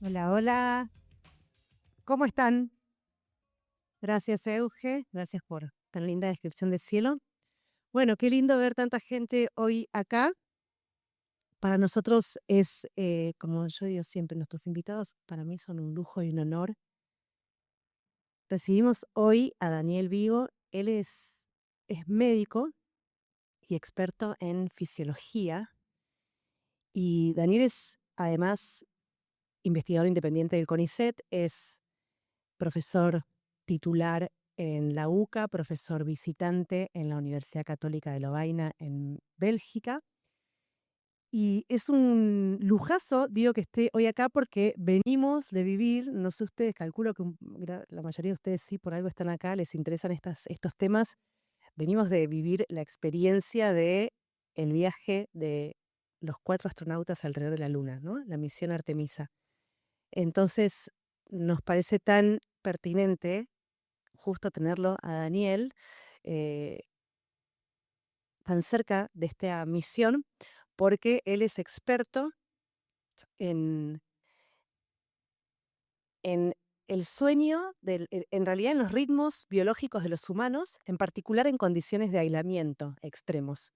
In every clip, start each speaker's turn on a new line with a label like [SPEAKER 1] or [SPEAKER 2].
[SPEAKER 1] Hola, hola. ¿Cómo están? Gracias, Euge. Gracias por tan linda descripción del cielo. Bueno, qué lindo ver tanta gente hoy acá. Para nosotros es, como yo digo siempre, nuestros invitados para mí son un lujo y un honor. Recibimos hoy a Daniel Vigo. Él es médico y experto en fisiología. Y Daniel es además investigador independiente del CONICET, es profesor titular en la UCA, profesor visitante en la Universidad Católica de Lovaina en Bélgica. Y es un lujazo, digo, que esté hoy acá porque venimos de vivir, no sé ustedes, calculo que la mayoría de ustedes sí, por algo están acá, les interesan estos temas. Venimos de vivir la experiencia de el viaje de los 4 astronautas alrededor de la Luna, ¿no? La misión Artemisa. Entonces, nos parece tan pertinente justo tenerlo a Daniel eh, tan cerca de esta misión, porque él es experto en, en el sueño, en realidad en los ritmos biológicos de los humanos, en particular en condiciones de aislamiento extremos.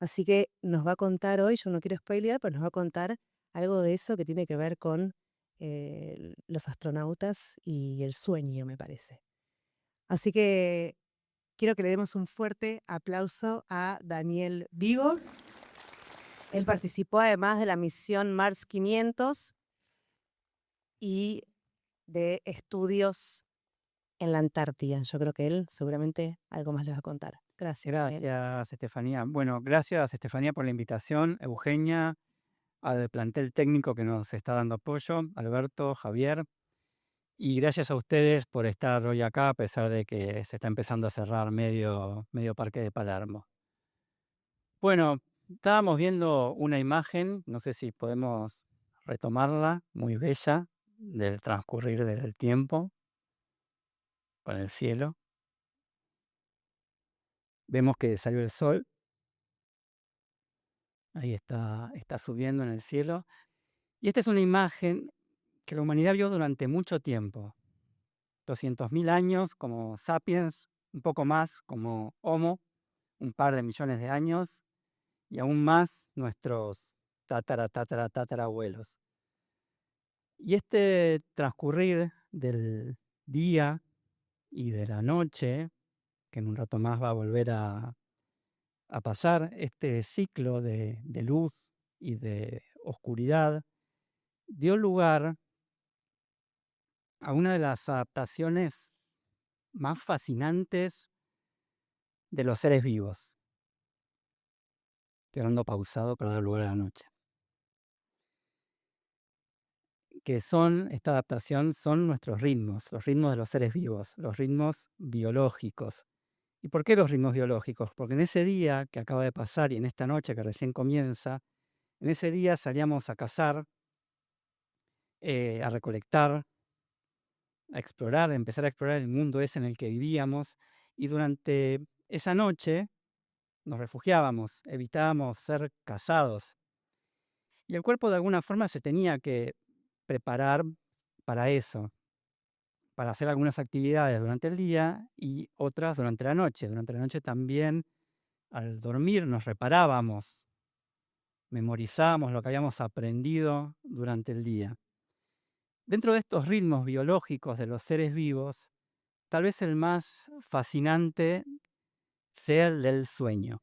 [SPEAKER 1] Así que nos va a contar hoy, yo no quiero spoilear, pero nos va a contar algo de eso que tiene que ver con los astronautas y el sueño, me parece. Así que quiero que le demos un fuerte aplauso a Daniel Vigo. Él participó además de la misión Mars 500 y de estudios en la Antártida. Yo creo que él seguramente algo más les va a contar. Gracias, Daniel.
[SPEAKER 2] Gracias, Estefanía. Bueno, gracias, Estefanía, por la invitación. Eugenia, al plantel técnico que nos está dando apoyo, Alberto, Javier. Y gracias a ustedes por estar hoy acá, a pesar de que se está empezando a cerrar medio Parque de Palermo. Bueno, estábamos viendo una imagen, no sé si podemos retomarla, muy bella, del transcurrir del tiempo con el cielo. Vemos que salió el sol, ahí está subiendo en el cielo. Y esta es una imagen que la humanidad vio durante mucho tiempo, 200.000 años como sapiens, un poco más como Homo, un par de millones de años, y aún más nuestros tatarabuelos. Y este transcurrir del día y de la noche, que en un rato más va a volver a pasar, este ciclo de luz y de oscuridad, dio lugar a una de las adaptaciones más fascinantes de los seres vivos. Estoy hablando pausado para dar lugar a la noche. Esta adaptación son nuestros ritmos, los ritmos de los seres vivos, los ritmos biológicos. ¿Y por qué los ritmos biológicos? Porque en ese día que acaba de pasar y en esta noche que recién comienza, en ese día salíamos a cazar, a recolectar, a explorar, a empezar a explorar el mundo ese en el que vivíamos, y durante esa noche nos refugiábamos, evitábamos ser cazados. Y el cuerpo de alguna forma se tenía que preparar para eso, para hacer algunas actividades durante el día y otras durante la noche. Durante la noche también, al dormir, nos reparábamos, memorizábamos lo que habíamos aprendido durante el día. Dentro de estos ritmos biológicos de los seres vivos, tal vez el más fascinante sea el del sueño.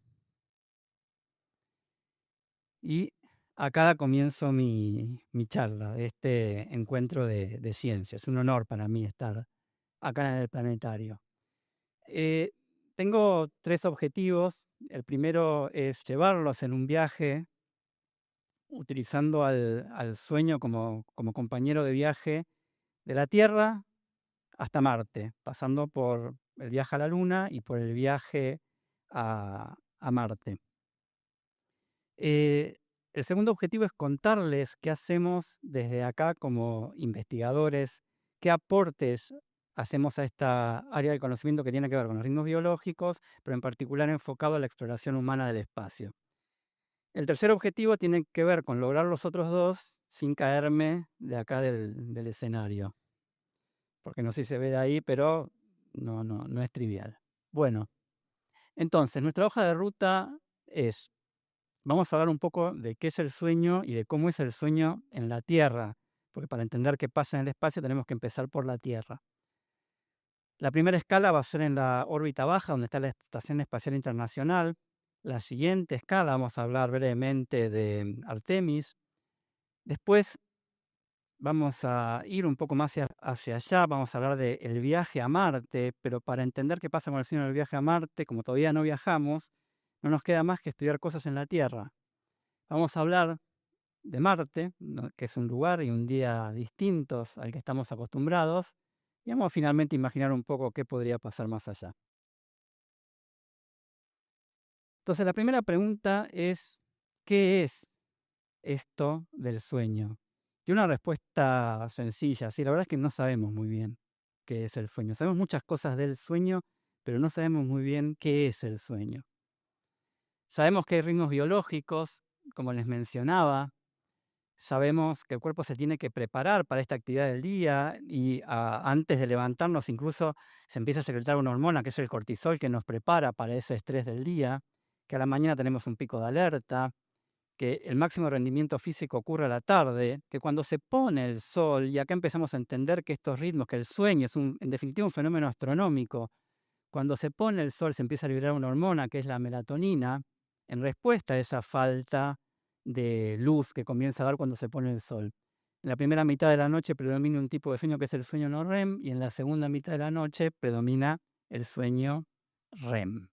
[SPEAKER 2] Y acá comienzo mi charla de este encuentro de ciencia. Es un honor para mí estar acá en el planetario. Eh, Tengo 3 objetivos. El primero es llevarlos en un viaje utilizando al sueño como compañero de viaje de la Tierra hasta Marte, pasando por el viaje a la Luna y por el viaje a Marte. Eh, el segundo objetivo es contarles qué hacemos desde acá como investigadores, qué aportes hacemos a esta área del conocimiento que tiene que ver con los ritmos biológicos, pero en particular enfocado a la exploración humana del espacio. El tercer objetivo tiene que ver con lograr los otros dos sin caerme de acá del escenario, porque no sé si se ve de ahí, pero no es trivial. Bueno, entonces, nuestra hoja de ruta es, vamos a hablar un poco de qué es el sueño y de cómo es el sueño en la Tierra, porque para entender qué pasa en el espacio tenemos que empezar por la Tierra. La primera escala va a ser en la órbita baja, donde está la Estación Espacial Internacional. La siguiente escala, vamos a hablar brevemente de Artemis. Después vamos a ir un poco más hacia allá, vamos a hablar del viaje a Marte, pero para entender qué pasa con el sueño del viaje a Marte, como todavía no viajamos, no nos queda más que estudiar cosas en la Tierra. Vamos a hablar de Marte, ¿no?, que es un lugar y un día distintos al que estamos acostumbrados, y vamos a finalmente imaginar un poco qué podría pasar más allá. Entonces, la primera pregunta es, ¿qué es esto del sueño? Tiene una respuesta sencilla, sí, la verdad es que no sabemos muy bien qué es el sueño. Sabemos muchas cosas del sueño, pero no sabemos muy bien qué es el sueño. Sabemos que hay ritmos biológicos, como les mencionaba. Sabemos que el cuerpo se tiene que preparar para esta actividad del día y antes de levantarnos incluso se empieza a secretar una hormona que es el cortisol que nos prepara para ese estrés del día, que a la mañana tenemos un pico de alerta, que el máximo rendimiento físico ocurre a la tarde, que cuando se pone el sol, y acá empezamos a entender que estos ritmos, que el sueño es en definitiva un fenómeno astronómico, cuando se pone el sol se empieza a liberar una hormona que es la melatonina, en respuesta a esa falta de luz que comienza a dar cuando se pone el sol. En la primera mitad de la noche predomina un tipo de sueño que es el sueño no REM y en la segunda mitad de la noche predomina el sueño REM.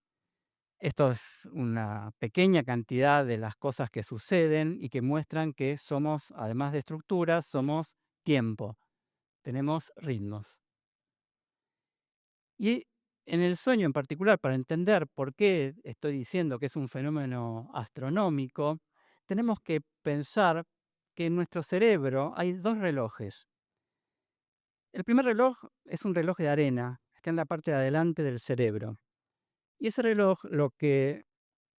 [SPEAKER 2] Esto es una pequeña cantidad de las cosas que suceden y que muestran que somos, además de estructuras, somos tiempo, tenemos ritmos. Y en el sueño en particular, para entender por qué estoy diciendo que es un fenómeno astronómico, tenemos que pensar que en nuestro cerebro hay dos relojes. El primer reloj es un reloj de arena, está en la parte de adelante del cerebro. Y ese reloj, lo que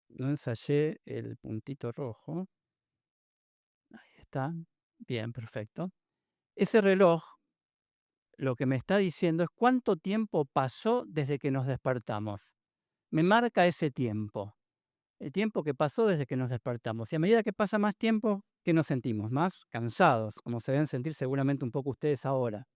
[SPEAKER 2] no ensayé el puntito rojo, ahí está, bien, perfecto. Ese reloj lo que me está diciendo es cuánto tiempo pasó desde que nos despertamos. Me marca ese tiempo. El tiempo que pasó desde que nos despertamos. Y a medida que pasa más tiempo, ¿qué nos sentimos? Más cansados, como se deben sentir seguramente un poco ustedes ahora.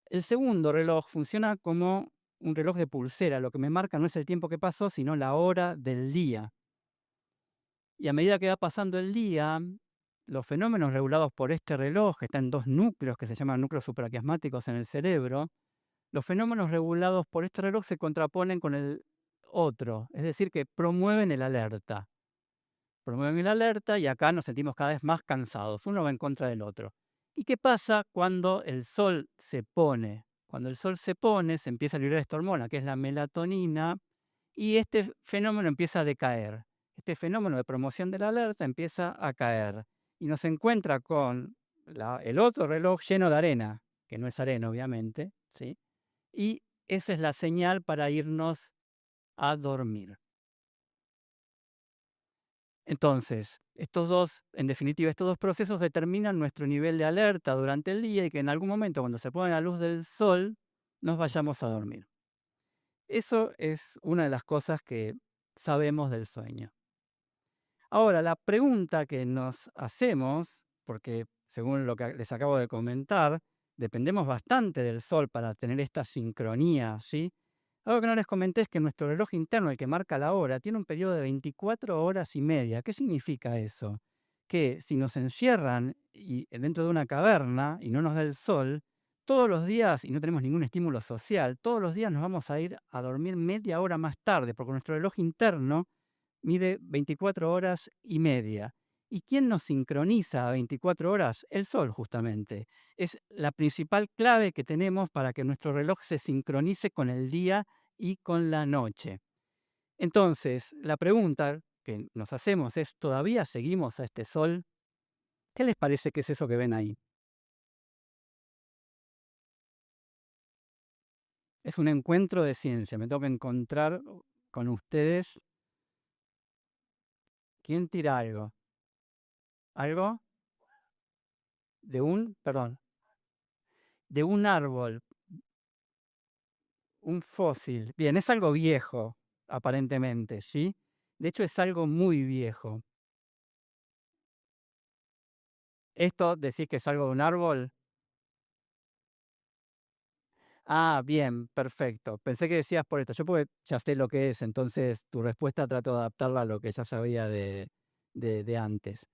[SPEAKER 2] El segundo reloj funciona como un reloj de pulsera. Lo que me marca no es el tiempo que pasó, sino la hora del día. Y a medida que va pasando el día, los fenómenos regulados por este reloj, que está en dos núcleos que se llaman núcleos supraquiasmáticos en el cerebro, los fenómenos regulados por este reloj se contraponen con el otro, es decir, que promueven el alerta. Promueven el alerta y acá nos sentimos cada vez más cansados. Uno va en contra del otro. ¿Y qué pasa cuando el sol se pone? Cuando el sol se pone, se empieza a liberar esta hormona, que es la melatonina, y este fenómeno empieza a decaer. Este fenómeno de promoción de la alerta empieza a caer y nos encuentra con el otro reloj lleno de arena, que no es arena obviamente, ¿sí? Y esa es la señal para irnos a dormir. Entonces, en definitiva, estos dos procesos determinan nuestro nivel de alerta durante el día y que en algún momento, cuando se pone la luz del sol, nos vayamos a dormir. Eso es una de las cosas que sabemos del sueño. Ahora, la pregunta que nos hacemos, porque según lo que les acabo de comentar, dependemos bastante del sol para tener esta sincronía, ¿sí? Algo que no les comenté es que nuestro reloj interno, el que marca la hora, tiene un periodo de 24 horas y media. ¿Qué significa eso? Que si nos encierran dentro de una caverna y no nos da el sol, todos los días, y no tenemos ningún estímulo social, todos los días nos vamos a ir a dormir media hora más tarde, porque nuestro reloj interno mide 24 horas y media. ¿Y quién nos sincroniza a 24 horas? El sol, justamente. Es la principal clave que tenemos para que nuestro reloj se sincronice con el día y con la noche. Entonces, la pregunta que nos hacemos es, ¿todavía seguimos a este sol? ¿Qué les parece que es eso que ven ahí? Es un encuentro de ciencia. Me tengo que encontrar con ustedes ¿Quién tira algo? ¿Algo? Perdón, de un árbol, un fósil. Bien, es algo viejo, aparentemente, ¿sí? De hecho, es algo muy viejo. ¿Esto decís que es algo de un árbol? Ah, bien, perfecto. Pensé que decías por esto. Yo porque ya sé lo que es, entonces tu respuesta trato de adaptarla a lo que ya sabía de antes.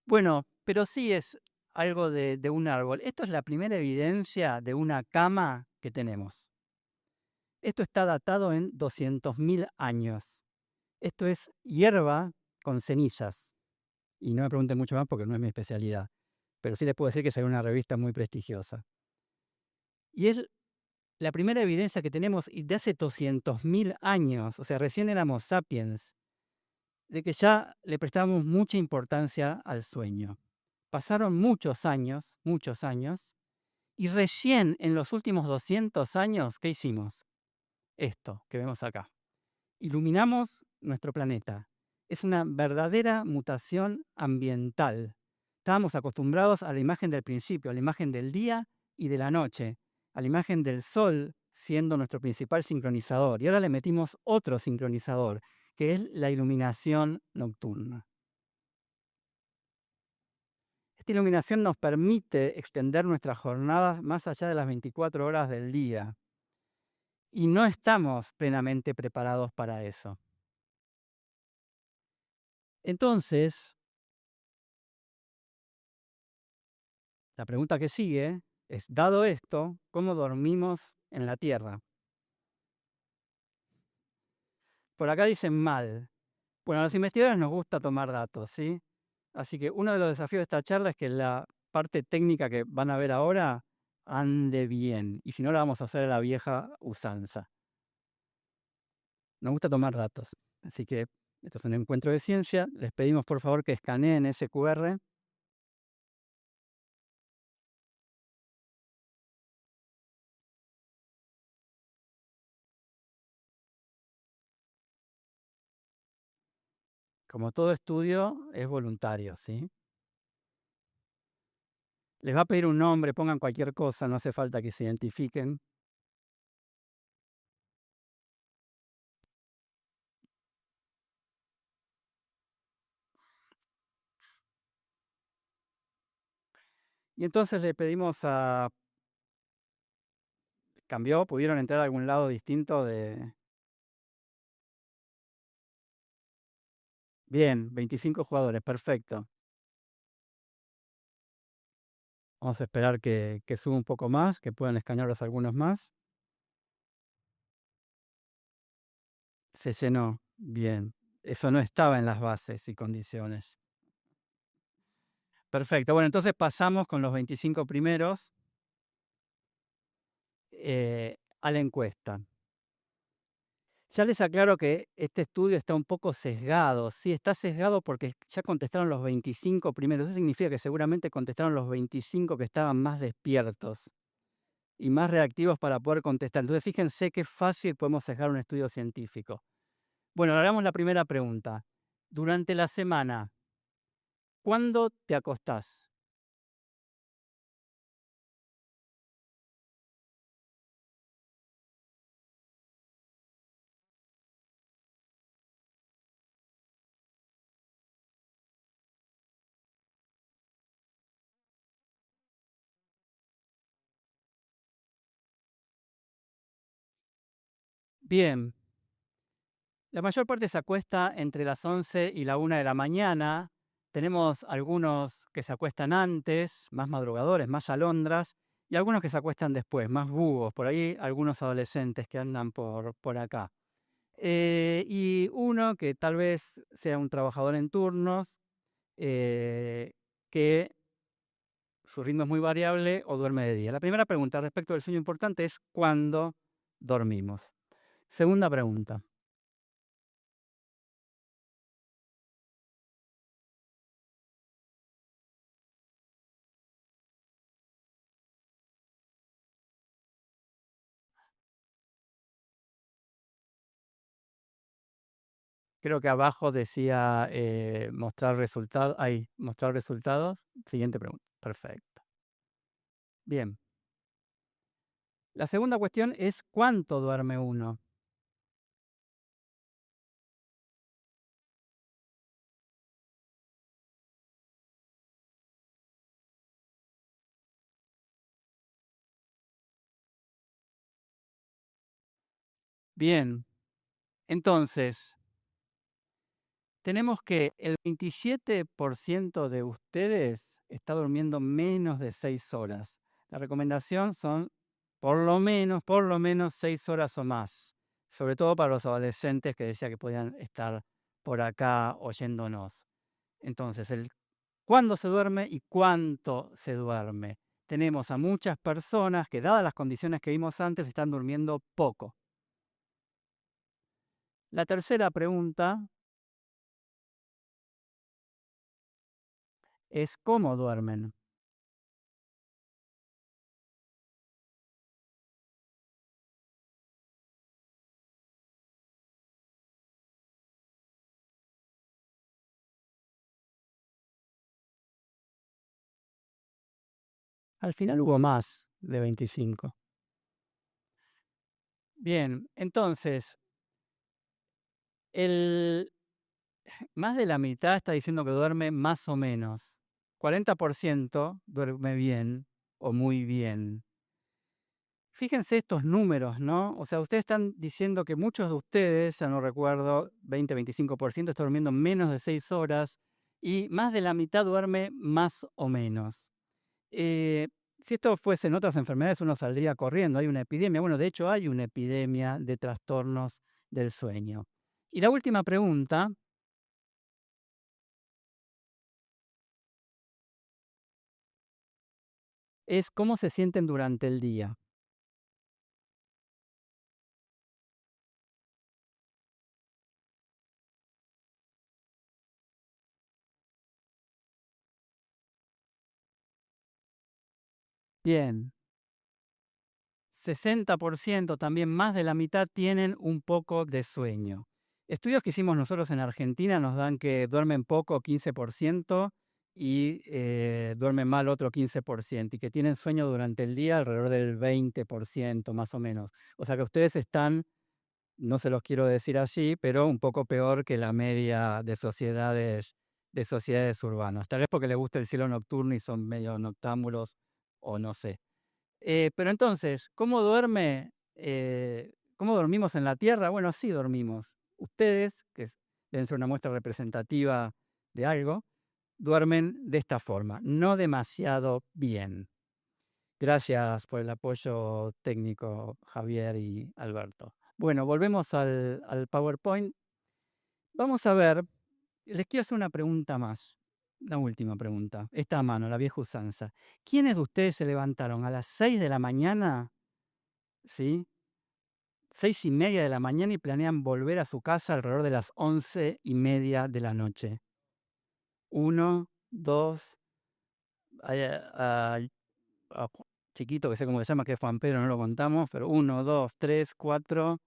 [SPEAKER 2] Bueno, pero sí es algo de un árbol. Esto es la primera evidencia de una cama que tenemos. Esto está datado en 200.000 años. Esto es hierba con cenizas. Y no me pregunten mucho más porque no es mi especialidad. Pero sí les puedo decir que es una revista muy prestigiosa. Y es la primera evidencia que tenemos y de hace 200.000 años, o sea, recién éramos sapiens, de que ya le prestamos mucha importancia al sueño. Pasaron muchos años, y recién en los últimos 200 años, ¿qué hicimos? Esto que vemos acá. Iluminamos nuestro planeta. Es una verdadera mutación ambiental. Estábamos acostumbrados a la imagen del principio, a la imagen del día y de la noche, a la imagen del sol siendo nuestro principal sincronizador. Y ahora le metimos otro sincronizador, que es la iluminación nocturna. Esta iluminación nos permite extender nuestras jornadas más allá de las 24 horas del día. Y no estamos plenamente preparados para eso. Entonces, la pregunta que sigue es, dado esto, ¿cómo dormimos en la Tierra? Por acá dicen mal. Bueno, a los investigadores nos gusta tomar datos, ¿sí? Así que uno de los desafíos de esta charla es que la parte técnica que van a ver ahora ande bien. Y si no, la vamos a hacer a la vieja usanza. Nos gusta tomar datos. Así que esto es un encuentro de ciencia. Les pedimos por favor que escaneen ese QR. Como todo estudio, es voluntario, ¿sí? Les va a pedir un nombre, pongan cualquier cosa, no hace falta que se identifiquen. Y entonces le pedimos a... ¿Cambió? ¿Pudieron entrar a algún lado distinto de...? Bien, 25 jugadores, perfecto. Vamos a esperar que suba un poco más, que puedan escanearlos algunos más. Se llenó, bien. Eso no estaba en las bases y condiciones. Perfecto, bueno, entonces pasamos con los 25 primeros a la encuesta. Ya les aclaro que este estudio está un poco sesgado. Sí, está sesgado porque ya contestaron los 25 primeros. Eso significa que seguramente contestaron los 25 que estaban más despiertos y más reactivos para poder contestar. Entonces, fíjense qué fácil podemos sesgar un estudio científico. Bueno, ahora hagamos la primera pregunta. Durante la semana, ¿cuándo te acostás? Bien, la mayor parte se acuesta entre las 11 y la 1 de la mañana. Tenemos algunos que se acuestan antes, más madrugadores, más alondras, y algunos que se acuestan después, más búhos. Por ahí algunos adolescentes que andan por acá. Y uno que tal vez sea un trabajador en turnos, que su ritmo es muy variable o duerme de día. La primera pregunta respecto del sueño importante es ¿cuándo dormimos? Segunda pregunta. Creo que abajo decía mostrar resultados. Ahí, mostrar resultados. Siguiente pregunta. Perfecto. Bien. La segunda cuestión es ¿cuánto duerme uno? Bien. Entonces, tenemos que el 27% de ustedes está durmiendo menos de 6 horas. La recomendación son por lo menos 6 horas o más, sobre todo para los adolescentes que decía que podían estar por acá oyéndonos. Entonces, cuándo se duerme y cuánto se duerme. Tenemos a muchas personas que, dadas las condiciones que vimos antes, están durmiendo poco. La tercera pregunta es cómo duermen. Al final hubo más de 25. Bien, entonces, el, más de la mitad está diciendo que duerme más o menos. 40% duerme bien o muy bien. Fíjense estos números, ¿no? O sea, ustedes están diciendo que muchos de ustedes, ya no recuerdo, 20-25% está durmiendo menos de 6 horas y más de la mitad duerme más o menos. Eh, si esto fuese en otras enfermedades, uno saldría corriendo. Hay una epidemia. Bueno, de hecho, hay una epidemia de trastornos del sueño. Y la última pregunta es cómo se sienten durante el día. Bien, 60%, también más de la mitad, tienen un poco de sueño. Estudios que hicimos nosotros en Argentina nos dan que duermen poco 15% y duermen mal otro 15% y que tienen sueño durante el día alrededor del 20% más o menos. O sea que ustedes están, no se los quiero decir allí, pero un poco peor que la media de sociedades urbanas. Tal vez porque les gusta el cielo nocturno y son medio noctámbulos o no sé. Pero entonces, ¿cómo duerme? ¿Cómo dormimos en la Tierra? Bueno, así dormimos. Ustedes, deben ser una muestra representativa de algo, duermen de esta forma, no demasiado bien. Gracias por el apoyo técnico, Javier y Alberto. Bueno, volvemos al PowerPoint. Vamos a ver, les quiero hacer una pregunta más. La última pregunta. Esta a mano, la vieja usanza. ¿Quiénes de ustedes se levantaron a las 6 de la mañana? ¿Sí? 6:30 de la mañana y planean volver a su casa alrededor de las 11:30 de la noche. Uno, dos, chiquito que sé cómo se llama, que es Juan Pedro, no lo contamos, pero 1, 2, 3, 4,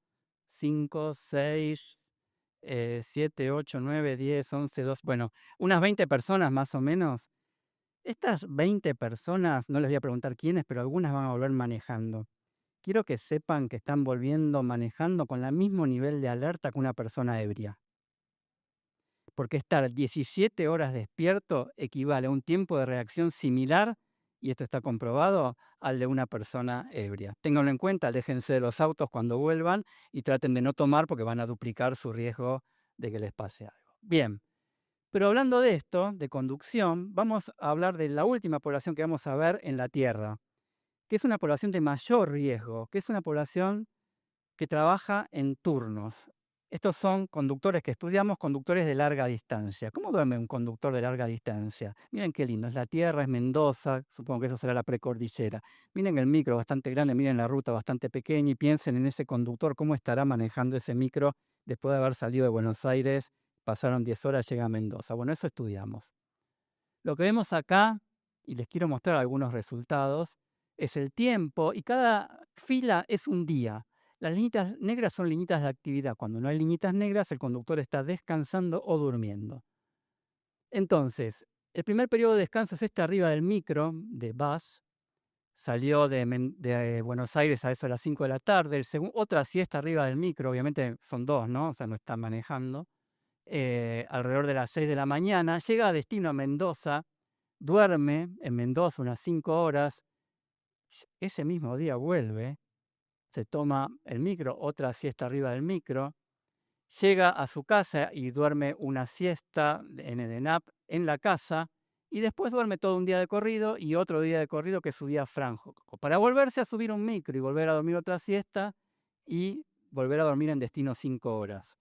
[SPEAKER 2] 5, 6, 7, 8, 9, 10, 11, 12, bueno, unas 20 personas más o menos. Estas 20 personas, no les voy a preguntar quiénes, pero algunas van a volver manejando. Quiero que sepan que están volviendo manejando con el mismo nivel de alerta que una persona ebria. Porque estar 17 horas despierto equivale a un tiempo de reacción similar, y esto está comprobado, al de una persona ebria. Ténganlo en cuenta, aléjense de los autos cuando vuelvan y traten de no tomar porque van a duplicar su riesgo de que les pase algo. Bien, pero hablando de esto, de conducción, vamos a hablar de la última población que vamos a ver en la Tierra, que es una población de mayor riesgo, que es una población que trabaja en turnos. Estos son conductores que estudiamos, conductores de larga distancia. ¿Cómo duerme un conductor de larga distancia? Miren qué lindo, es la Tierra, es Mendoza, supongo que eso será la precordillera. Miren el micro bastante grande, miren la ruta bastante pequeña y piensen en ese conductor, cómo estará manejando ese micro después de haber salido de Buenos Aires, pasaron 10 horas, llega a Mendoza. Bueno, eso estudiamos. Lo que vemos acá, y les quiero mostrar algunos resultados, es el tiempo y cada fila es un día. Las líneas negras son líneas de actividad. Cuando no hay líneas negras, el conductor está descansando o durmiendo. Entonces, el primer periodo de descanso es este arriba del micro de Buzz. Salió de Buenos Aires a eso de las 5 de la tarde. Otra siesta arriba del micro, obviamente son dos, ¿no? O sea, no está manejando. Alrededor de las 6 de la mañana. Llega a destino a Mendoza. Duerme en Mendoza unas 5 horas. Ese mismo día vuelve. Se toma el micro, otra siesta arriba del micro. Llega a su casa y duerme una siesta en Edenap en la casa. Y después duerme todo un día de corrido y otro día de corrido que es su día franco, para volverse a subir un micro y volver a dormir otra siesta y volver a dormir en destino 5 horas.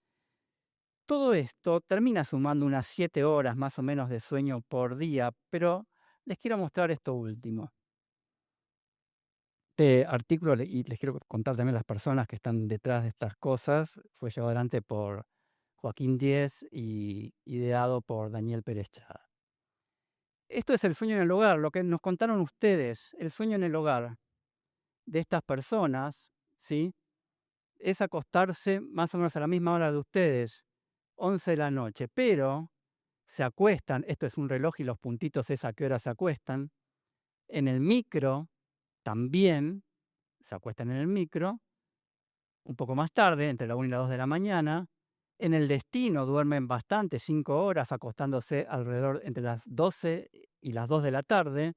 [SPEAKER 2] Todo esto termina sumando unas 7 horas más o menos de sueño por día, pero les quiero mostrar esto último. Este artículo, y les quiero contar también las personas que están detrás de estas cosas, fue llevado adelante por Joaquín Diez y ideado por Daniel Pérez Chada. Esto es el sueño en el hogar, lo que nos contaron ustedes, el sueño en el hogar de estas personas, ¿sí? Es acostarse más o menos a la misma hora de ustedes, 11 de la noche, pero se acuestan, esto es un reloj y los puntitos es a qué hora se acuestan, en el micro también, se acuestan en el micro, un poco más tarde, entre la 1 y las 2 de la mañana, en el destino duermen bastante, 5 horas, acostándose alrededor entre las 12 y las 2 de la tarde,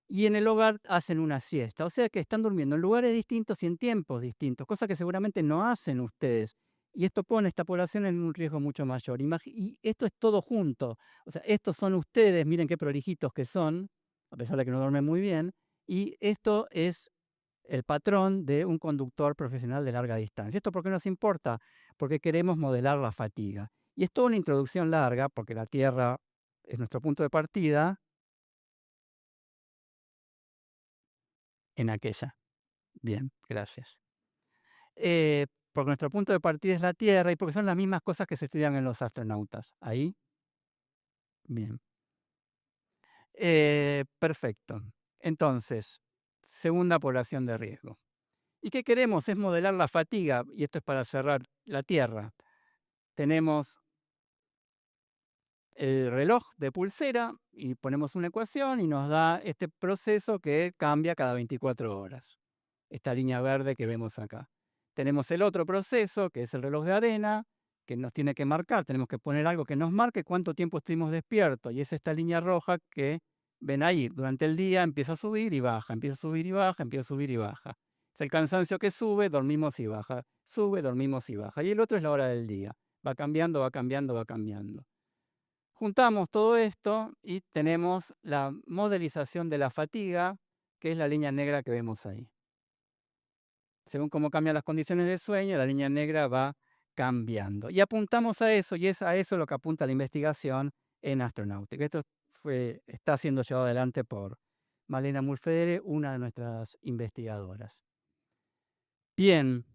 [SPEAKER 2] y en el hogar hacen una siesta. O sea que están durmiendo en lugares distintos y en tiempos distintos, cosa que seguramente no hacen ustedes. Y esto pone a esta población en un riesgo mucho mayor. Y esto es todo junto. O sea, estos son ustedes, miren qué prolijitos que son, a pesar de que no duermen muy bien. Y esto es el patrón de un conductor profesional de larga distancia. ¿Esto por qué nos importa? Porque queremos modelar la fatiga. Y es toda una introducción larga, porque la Tierra es nuestro punto de partida en aquella. Bien, gracias. Porque nuestro punto de partida es la Tierra y porque son las mismas cosas que se estudian en los astronautas. ¿Ahí? Bien. Perfecto. Entonces, segunda población de riesgo. ¿Y qué queremos? Es modelar la fatiga, y esto es para cerrar la Tierra. Tenemos el reloj de pulsera y ponemos una ecuación y nos da este proceso que cambia cada 24 horas. Esta línea verde que vemos acá. Tenemos el otro proceso, que es el reloj de arena, que nos tiene que marcar. Tenemos que poner algo que nos marque cuánto tiempo estuvimos despiertos. Y es esta línea roja que ven ahí. Durante el día empieza a subir y baja, empieza a subir y baja, empieza a subir y baja. Es el cansancio que sube, dormimos y baja. Sube, dormimos y baja. Y el otro es la hora del día. Va cambiando, va cambiando, va cambiando. Juntamos todo esto y tenemos la modelización de la fatiga, que es la línea negra que vemos ahí. Según cómo cambian las condiciones de sueño, la línea negra va cambiando. Y apuntamos a eso, y es a eso lo que apunta la investigación en astronáutica. Esto está siendo llevado adelante por Malena Mulfedere, una de nuestras investigadoras. Bien,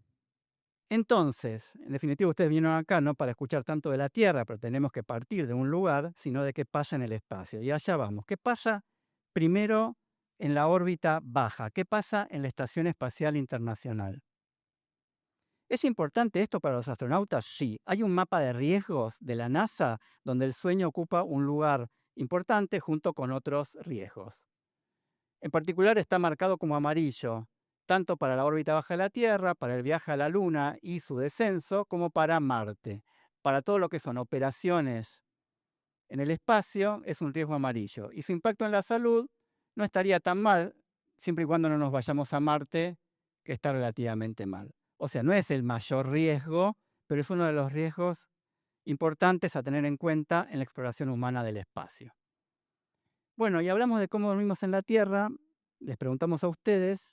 [SPEAKER 2] entonces, en definitiva, ustedes vinieron acá no para escuchar tanto de la Tierra, pero tenemos que partir de un lugar, sino de qué pasa en el espacio. Y allá vamos. ¿Qué pasa primero en la órbita baja? ¿Qué pasa en la Estación Espacial Internacional? ¿Es importante esto para los astronautas? Sí. Hay un mapa de riesgos de la NASA donde el sueño ocupa un lugar importante junto con otros riesgos. En particular está marcado como amarillo, tanto para la órbita baja de la Tierra, para el viaje a la Luna y su descenso, como para Marte. Para todo lo que son operaciones en el espacio es un riesgo amarillo. Y su impacto en la salud no estaría tan mal, siempre y cuando no nos vayamos a Marte, que está relativamente mal. O sea, no es el mayor riesgo, pero es uno de los riesgos importantes a tener en cuenta en la exploración humana del espacio. Bueno, y hablamos de cómo dormimos en la Tierra, les preguntamos a ustedes,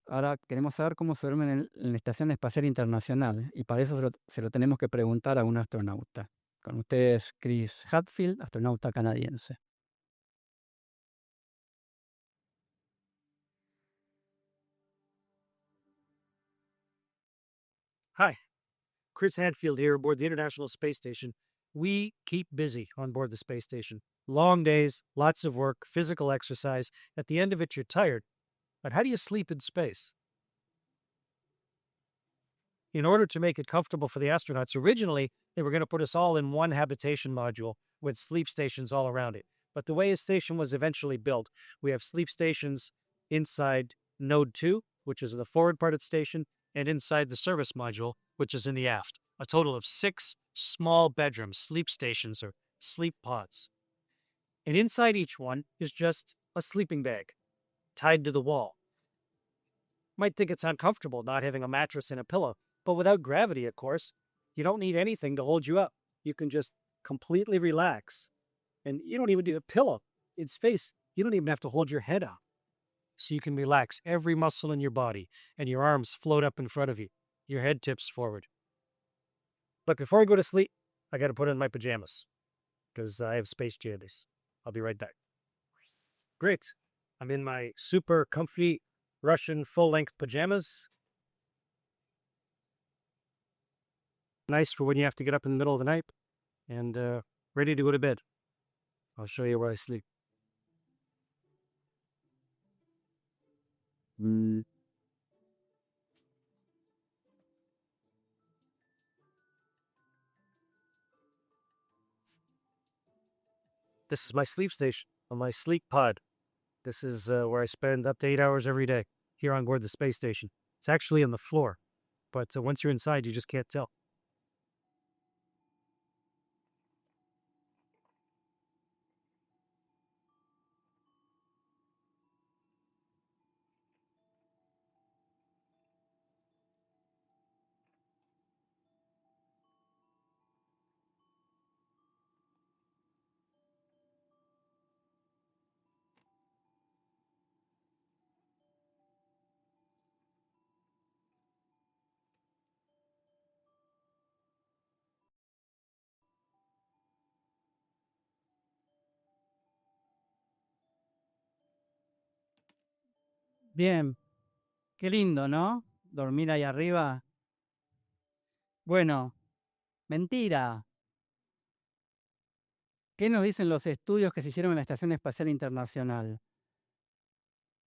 [SPEAKER 2] ahora queremos saber cómo se duermen en la Estación Espacial Internacional, y para eso se lo tenemos que preguntar a un astronauta. Con ustedes, Chris Hadfield, astronauta canadiense.
[SPEAKER 3] Hi, Chris Hadfield here aboard the International Space Station. We keep busy on board the space station. Long days, lots of work, physical exercise. At the end of it, you're tired. But how do you sleep in space? In order to make it comfortable for the astronauts, originally they were going to put us all in one habitation module with sleep stations all around it. But the way a station was eventually built, we have sleep stations inside Node 2, which is in the forward part of the station, and inside the service module, which is in the aft. A total of 6 small bedrooms, sleep stations, or sleep pods. And inside each one is just a sleeping bag tied to the wall. Might think it's uncomfortable not having a mattress and a pillow, but without gravity, of course, you don't need anything to hold you up. You can just completely relax. And you don't even need a pillow. In space, you don't even have to hold your head up. So you can relax every muscle in your body, and your arms float up in front of you. Your head tips forward. But before I go to sleep, I got to put on my pajamas because I have space jammies. I'll be right back. Great. I'm in my super comfy Russian full-length pajamas. Nice for when you have to get up in the middle of the night, and ready to go to bed. I'll show you where I sleep. This is my sleep station on my sleep pod. This is where I spend up to 8 hours every day here on board the space station. It's actually on the floor, but once you're inside, you just can't tell.
[SPEAKER 2] Bien, qué lindo, ¿no? Dormir ahí arriba. Bueno, mentira. ¿Qué nos dicen los estudios que se hicieron en la Estación Espacial Internacional?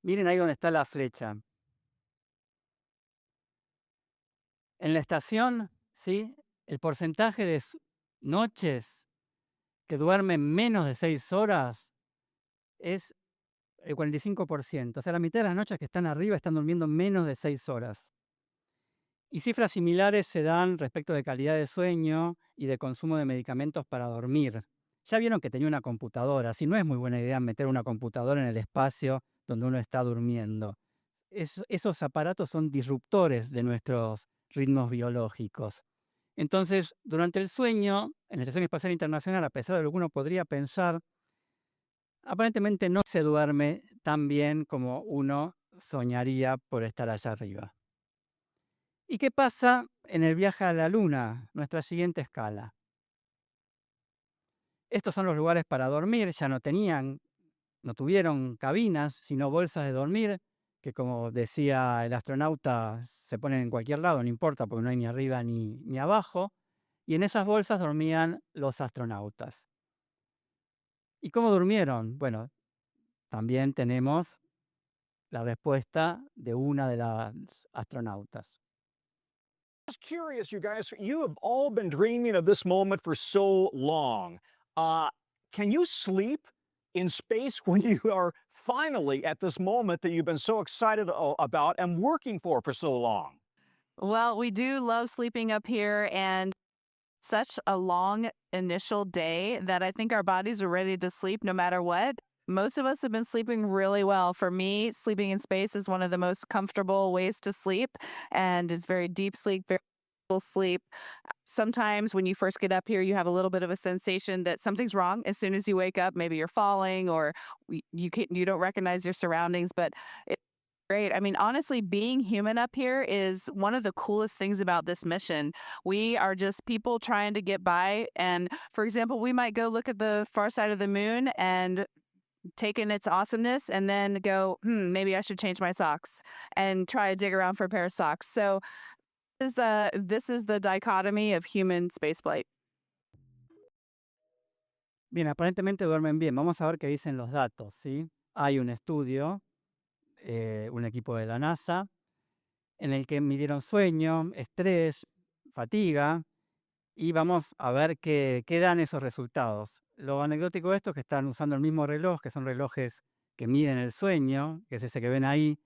[SPEAKER 2] Miren ahí donde está la flecha. En la estación, ¿sí? El porcentaje de noches que duermen menos de 6 horas es el 45%. O sea, la mitad de las noches que están arriba están durmiendo menos de 6 horas. Y cifras similares se dan respecto de calidad de sueño y de consumo de medicamentos para dormir. Ya vieron que tenía una computadora, así no es muy buena idea meter una computadora en el espacio donde uno está durmiendo. Esos aparatos son disruptores de nuestros ritmos biológicos. Entonces, durante el sueño, en la Estación Espacial Internacional, a pesar de lo que uno podría pensar, aparentemente no se duerme tan bien como uno soñaría por estar allá arriba. ¿Y qué pasa en el viaje a la Luna, nuestra siguiente escala? Estos son los lugares para dormir, ya no tuvieron cabinas, sino bolsas de dormir, que como decía el astronauta, se ponen en cualquier lado, no importa, porque no hay ni arriba ni abajo. Y en esas bolsas dormían los astronautas. ¿Y cómo durmieron? Bueno, también tenemos la respuesta de una de las astronautas.
[SPEAKER 4] Just curious, you guys, you have all been dreaming of this moment for so long. Can you sleep in space when you are finally at this moment that you've been so excited about and working for so long?
[SPEAKER 5] Well, we do love sleeping up here and such a long initial day that I think our bodies are ready to sleep no matter what. Most of us have been sleeping really well. For me, sleeping in space is one of the most comfortable ways to sleep, and it's very deep sleep, very full sleep. Sometimes when you first get up here, you have a little bit of a sensation that something's wrong as soon as you wake up. Maybe you're falling or you don't recognize your surroundings, but it's great. I mean, honestly, being human up here is one of the coolest things about this mission. We are just people trying to get by. And for example, we might go look at the far side of the moon and take in its awesomeness and then go, maybe I should change my socks and try to dig around for a pair of socks. So this is the dichotomy of human spaceflight.
[SPEAKER 2] Bien, aparentemente duermen bien. Vamos a ver qué dicen los datos, ¿sí? Hay un estudio, un equipo de la NASA, en el que midieron sueño, estrés, fatiga, y vamos a ver qué dan esos resultados. Lo anecdótico de esto es que están usando el mismo reloj, que son relojes que miden el sueño, que es ese que ven ahí,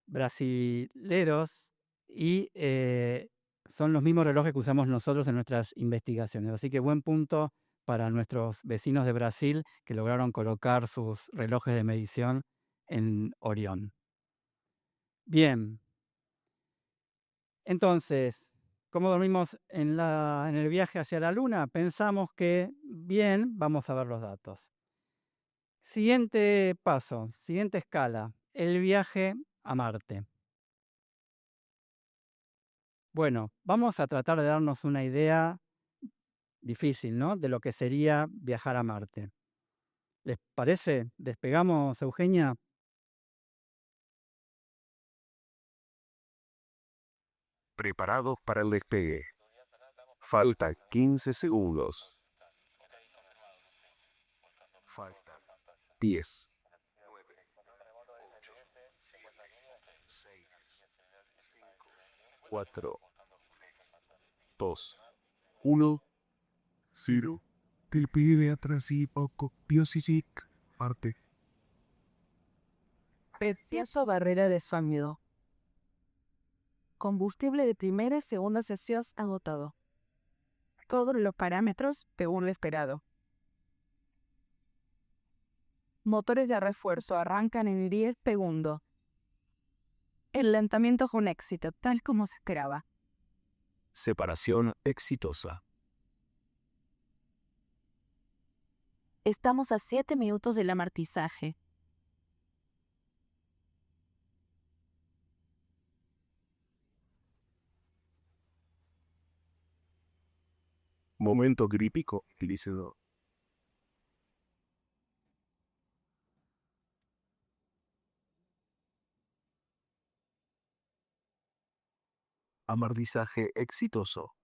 [SPEAKER 2] brasileros, y son los mismos relojes que usamos nosotros en nuestras investigaciones. Así que buen punto para nuestros vecinos de Brasil que lograron colocar sus relojes de medición en Orión. Bien, entonces, ¿cómo dormimos en el viaje hacia la Luna? Pensamos que bien, vamos a ver los datos. Siguiente paso, siguiente escala, el viaje a Marte. Bueno, vamos a tratar de darnos una idea difícil, ¿no? De lo que sería viajar a Marte. ¿Les parece? ¿Despegamos, Eugenia?
[SPEAKER 6] Preparado para el despegue. Falta 15 segundos. Falta 10, 9, 8, 6, 5, 4, 2, 1, 0. Del pibe atrás y poco. Biosisic. Parte.
[SPEAKER 7] Precioso barrera de sólido. Combustible de primera y segunda sesión agotado. Todos los parámetros según lo esperado. Motores de refuerzo arrancan en 10 segundos. El lanzamiento fue un éxito, tal como se esperaba.
[SPEAKER 6] Separación exitosa.
[SPEAKER 5] Estamos a 7 minutos del amartizaje.
[SPEAKER 6] Momento crítico, lícido. Amardizaje exitoso.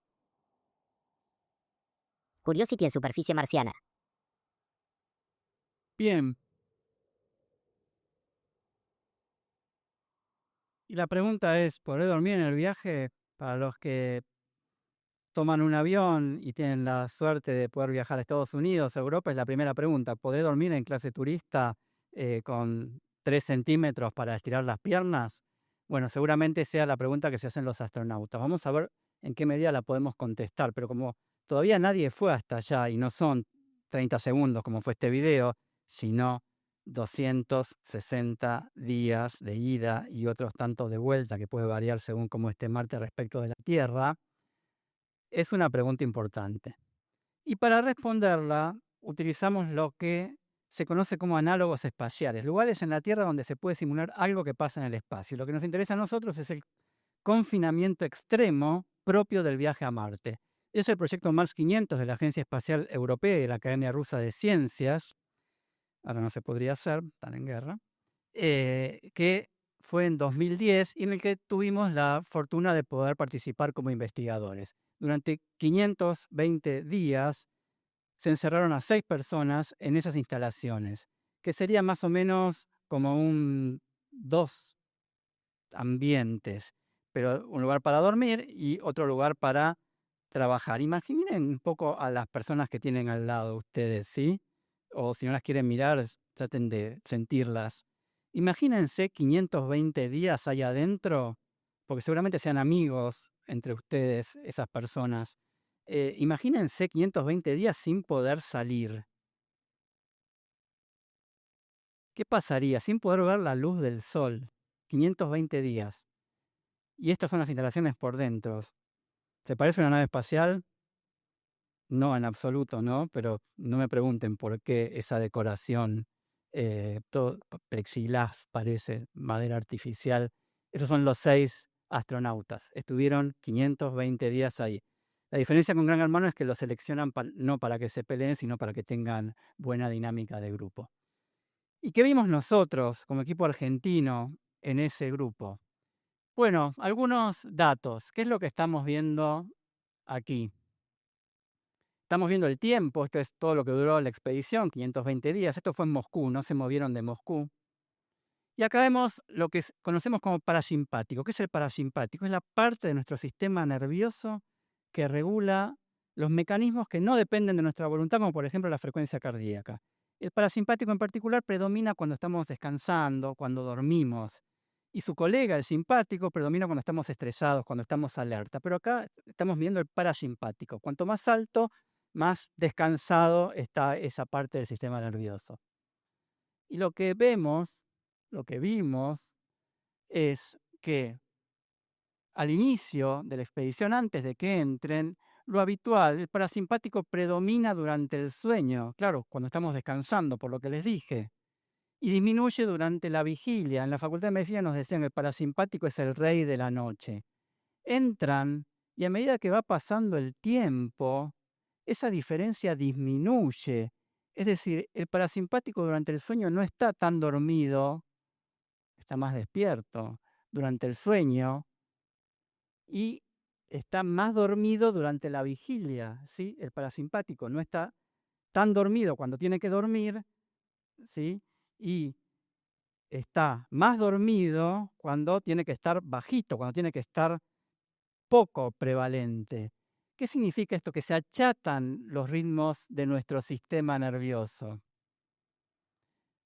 [SPEAKER 8] Curiosity en superficie marciana.
[SPEAKER 2] Bien. Y la pregunta es, ¿podré dormir en el viaje? Para los que toman un avión y tienen la suerte de poder viajar a Estados Unidos, a Europa, es la primera pregunta. ¿Podré dormir en clase turista con 3 centímetros para estirar las piernas? Bueno, seguramente sea la pregunta que se hacen los astronautas. Vamos a ver en qué medida la podemos contestar, pero como todavía nadie fue hasta allá y no son 30 segundos como fue este video, sino 260 días de ida y otros tantos de vuelta, que puede variar según cómo esté Marte respecto de la Tierra, es una pregunta importante. Y para responderla, utilizamos lo que se conoce como análogos espaciales, lugares en la Tierra donde se puede simular algo que pasa en el espacio. Lo que nos interesa a nosotros es el confinamiento extremo propio del viaje a Marte. Es el proyecto Mars 500 de la Agencia Espacial Europea y de la Academia Rusa de Ciencias, ahora no se podría hacer, están en guerra, que fue en 2010 y en el que tuvimos la fortuna de poder participar como investigadores. Durante 520 días se encerraron a 6 personas en esas instalaciones, que sería más o menos como 2 ambientes, pero un lugar para dormir y otro lugar para trabajar. Imaginen un poco a las personas que tienen al lado ustedes, ¿sí? O si no las quieren mirar, traten de sentirlas. Imagínense 520 días ahí adentro, porque seguramente sean amigos entre ustedes, esas personas. Imagínense 520 días sin poder salir. ¿Qué pasaría sin poder ver la luz del sol? 520 días. Y estas son las instalaciones por dentro. ¿Se parece a una nave espacial? No, en absoluto, ¿no? Pero no me pregunten por qué esa decoración, todo plexiglas parece, madera artificial. Esos son los 6 astronautas. Estuvieron 520 días ahí. La diferencia con Gran Hermano es que los seleccionan no para que se peleen, sino para que tengan buena dinámica de grupo. ¿Y qué vimos nosotros como equipo argentino en ese grupo? Bueno, algunos datos. ¿Qué es lo que estamos viendo aquí? Estamos viendo el tiempo, esto es todo lo que duró la expedición, 520 días. Esto fue en Moscú, no se movieron de Moscú. Y acá vemos lo que conocemos como parasimpático. ¿Qué es el parasimpático? Es la parte de nuestro sistema nervioso que regula los mecanismos que no dependen de nuestra voluntad, como por ejemplo la frecuencia cardíaca. El parasimpático en particular predomina cuando estamos descansando, cuando dormimos. Y su colega, el simpático, predomina cuando estamos estresados, cuando estamos alerta. Pero acá estamos viendo el parasimpático. Cuanto más alto, más descansado está esa parte del sistema nervioso. Y lo que vimos es que al inicio de la expedición, antes de que entren, lo habitual, el parasimpático predomina durante el sueño, claro, cuando estamos descansando, por lo que les dije, y disminuye durante la vigilia. En la Facultad de Medicina nos decían que el parasimpático es el rey de la noche. Entran y a medida que va pasando el tiempo, esa diferencia disminuye. Es decir, el parasimpático durante el sueño no está tan dormido, está más despierto durante el sueño y está más dormido durante la vigilia, ¿sí? El parasimpático no está tan dormido cuando tiene que dormir, ¿sí? Y está más dormido cuando tiene que estar bajito, cuando tiene que estar poco prevalente. ¿Qué significa esto? Que se achatan los ritmos de nuestro sistema nervioso.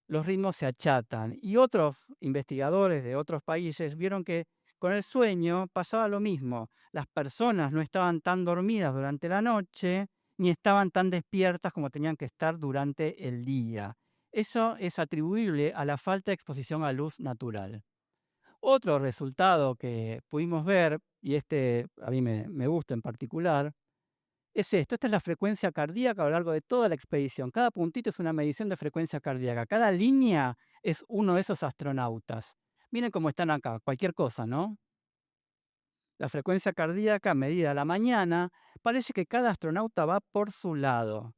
[SPEAKER 2] Los ritmos se achatan. Y otros investigadores de otros países vieron que con el sueño pasaba lo mismo. Las personas no estaban tan dormidas durante la noche ni estaban tan despiertas como tenían que estar durante el día. Eso es atribuible a la falta de exposición a luz natural. Otro resultado que pudimos ver, y este a mí me gusta en particular, es esto. Esta es la frecuencia cardíaca a lo largo de toda la expedición. Cada puntito es una medición de frecuencia cardíaca. Cada línea es uno de esos astronautas. Miren cómo están acá, cualquier cosa, ¿no? La frecuencia cardíaca medida a la mañana, parece que cada astronauta va por su lado.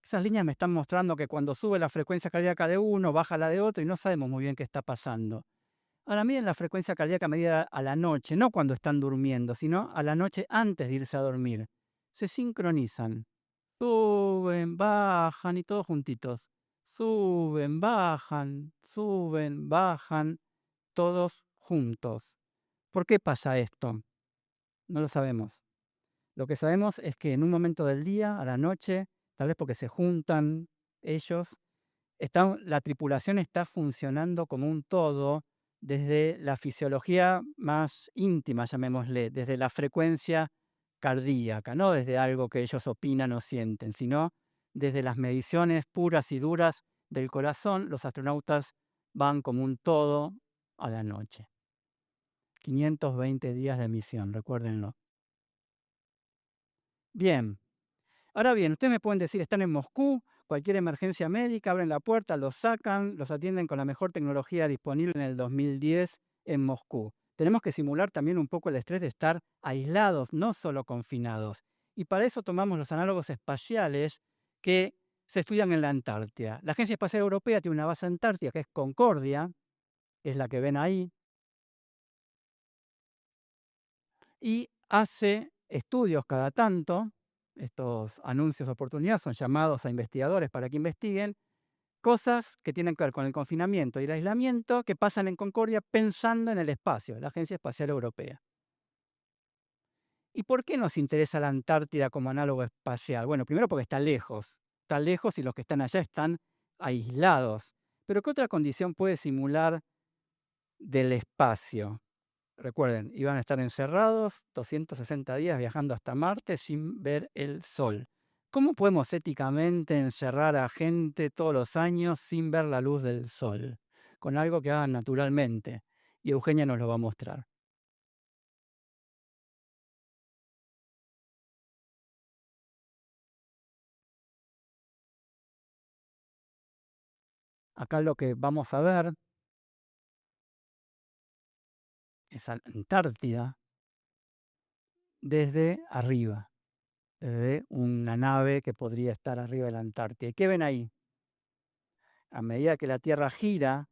[SPEAKER 2] Esas líneas me están mostrando que cuando sube la frecuencia cardíaca de uno, baja la de otro y no sabemos muy bien qué está pasando. Ahora miren la frecuencia cardíaca medida a la noche, no cuando están durmiendo, sino a la noche antes de irse a dormir. Se sincronizan. Suben, bajan y todos juntitos. Suben, bajan, todos juntos. ¿Por qué pasa esto? No lo sabemos. Lo que sabemos es que en un momento del día, a la noche, tal vez porque se juntan ellos, la tripulación está funcionando como un todo desde la fisiología más íntima, llamémosle, desde la frecuencia cardíaca, no desde algo que ellos opinan o sienten, sino desde las mediciones puras y duras del corazón. Los astronautas van como un todo a la noche. 520 días de misión, recuérdenlo. Bien. Ahora bien, ustedes me pueden decir, están en Moscú, cualquier emergencia médica, abren la puerta, los sacan, los atienden con la mejor tecnología disponible en el 2010 en Moscú. Tenemos que simular también un poco el estrés de estar aislados, no solo confinados. Y para eso tomamos los análogos espaciales que se estudian en la Antártida. La Agencia Espacial Europea tiene una base antártica que es Concordia, es la que ven ahí, y hace estudios cada tanto. Estos anuncios de oportunidad son llamados a investigadores para que investiguen cosas que tienen que ver con el confinamiento y el aislamiento que pasan en Concordia pensando en el espacio, la Agencia Espacial Europea. ¿Y por qué nos interesa la Antártida como análogo espacial? Bueno, primero porque está lejos y los que están allá están aislados. Pero ¿qué otra condición puede simular del espacio? Recuerden, iban a estar encerrados 260 días viajando hasta Marte sin ver el Sol. ¿Cómo podemos éticamente encerrar a gente todos los años sin ver la luz del Sol? Con algo que hagan naturalmente. Y Eugenia nos lo va a mostrar. Acá lo que vamos a ver es a la Antártida desde arriba, desde una nave que podría estar arriba de la Antártida. ¿Y qué ven ahí? A medida que la Tierra gira,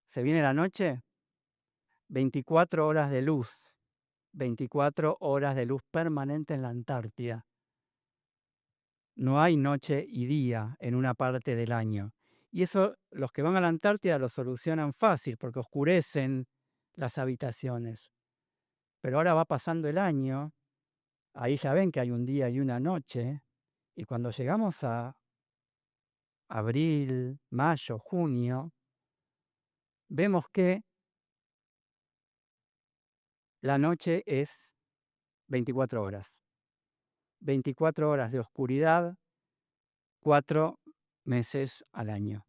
[SPEAKER 2] se viene la noche, 24 horas de luz, 24 horas de luz permanente en la Antártida. No hay noche y día en una parte del año. Y eso los que van a la Antártida lo solucionan fácil porque oscurecen las habitaciones. Pero ahora va pasando el año, ahí ya ven que hay un día y una noche, y cuando llegamos a abril, mayo, junio, vemos que la noche es 24 horas. 24 horas de oscuridad, 4 meses al año,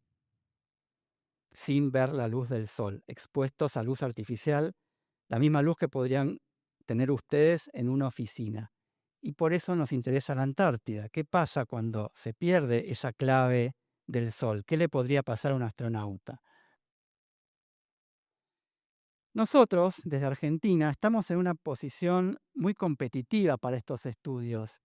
[SPEAKER 2] sin ver la luz del sol, expuestos a luz artificial, la misma luz que podrían tener ustedes en una oficina. Y por eso nos interesa la Antártida. ¿Qué pasa cuando se pierde esa clave del sol? ¿Qué le podría pasar a un astronauta? Nosotros, desde Argentina, estamos en una posición muy competitiva para estos estudios.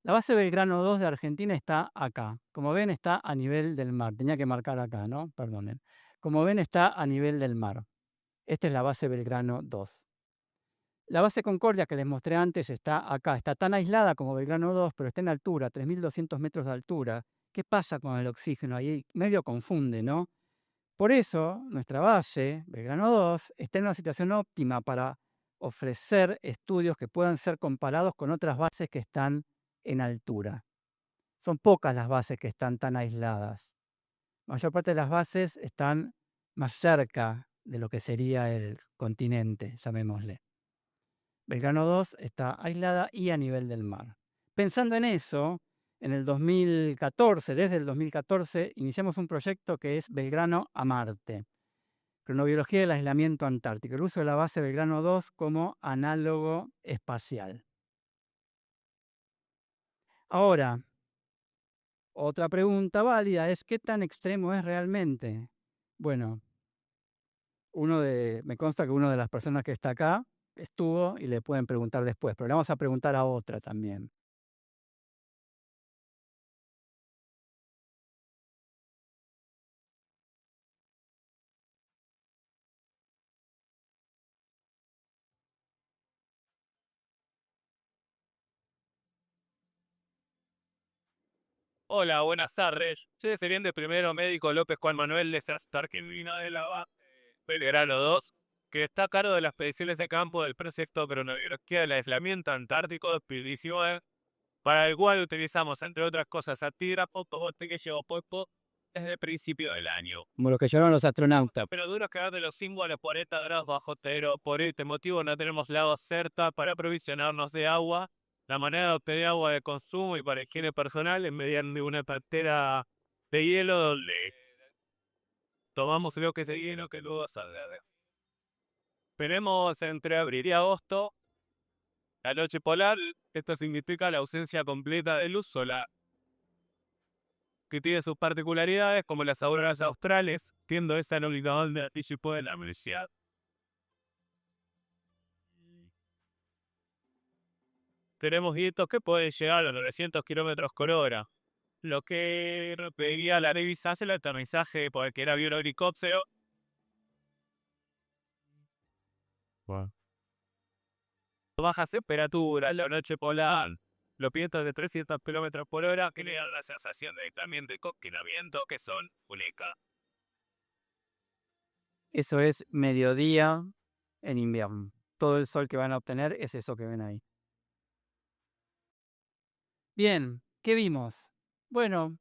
[SPEAKER 2] La base Belgrano 2 de Argentina está acá. Como ven, está a nivel del mar. Tenía que marcar acá, ¿no? Perdonen. Como ven, está a nivel del mar. Esta es la base Belgrano 2. La base Concordia que les mostré antes está acá. Está tan aislada como Belgrano 2, pero está en altura, 3.200 metros de altura. ¿Qué pasa con el oxígeno? Ahí medio confunde, ¿no? Por eso, nuestra base, Belgrano 2, está en una situación óptima para ofrecer estudios que puedan ser comparados con otras bases que están en altura. Son pocas las bases que están tan aisladas. La mayor parte de las bases están más cerca de lo que sería el continente, llamémosle. Belgrano 2 está aislada y a nivel del mar. Pensando en eso, en el 2014, desde el 2014, iniciamos un proyecto que es Belgrano a Marte. Cronobiología del aislamiento antártico. El uso de la base Belgrano 2 como análogo espacial. Ahora, otra pregunta válida es ¿qué tan extremo es realmente? Bueno, me consta que una de las personas que está acá estuvo y le pueden preguntar después, pero le vamos a preguntar a otra también.
[SPEAKER 9] Hola, buenas tardes. Soy el teniente primero médico López Juan Manuel de Argentina de la base Belgrano 2, que está a cargo de las expediciones de campo del proyecto Cronobiología del aislamiento antártico 2019, para el cual utilizamos, entre otras cosas, antígrafo, popote que llevo puesto desde el principio del año.
[SPEAKER 2] Como lo que llevaron los astronautas.
[SPEAKER 9] Pero duro quedar de los símbolos 40 grados bajo cero. Por este motivo no tenemos lagos cerca para aprovisionarnos de agua. La manera de obtener agua de consumo y para higiene personal es mediante una pantera de hielo donde tomamos lo que es el hielo que luego saldrá. Esperemos entre abril y agosto. La noche polar, esto significa la ausencia completa de luz solar, que tiene sus particularidades como las auroras australes, siendo esa el único donde participó de la universidad. Tenemos vientos que pueden llegar a los 900 kilómetros por hora, lo que pediría la revisarse el aterrizaje por cualquier avión o helicóptero. Bajas temperaturas, la noche polar, los vientos de 300 kilómetros por hora que le dan la sensación de aislamiento y confinamiento que son únicas.
[SPEAKER 2] Eso es mediodía en invierno. Todo el sol que van a obtener es eso que ven ahí. Bien, ¿qué vimos? Bueno,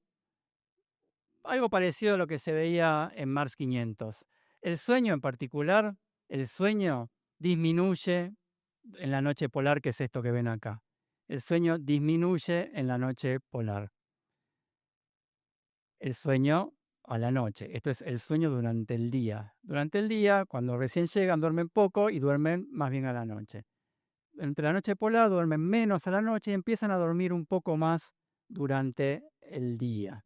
[SPEAKER 2] algo parecido a lo que se veía en Mars 500. El sueño en particular, el sueño disminuye en la noche polar, que es esto que ven acá. El sueño disminuye en la noche polar. El sueño a la noche. Esto es el sueño durante el día. Durante el día, cuando recién llegan, duermen poco y duermen más bien a la noche. Entre la noche polar duermen menos a la noche y empiezan a dormir un poco más durante el día.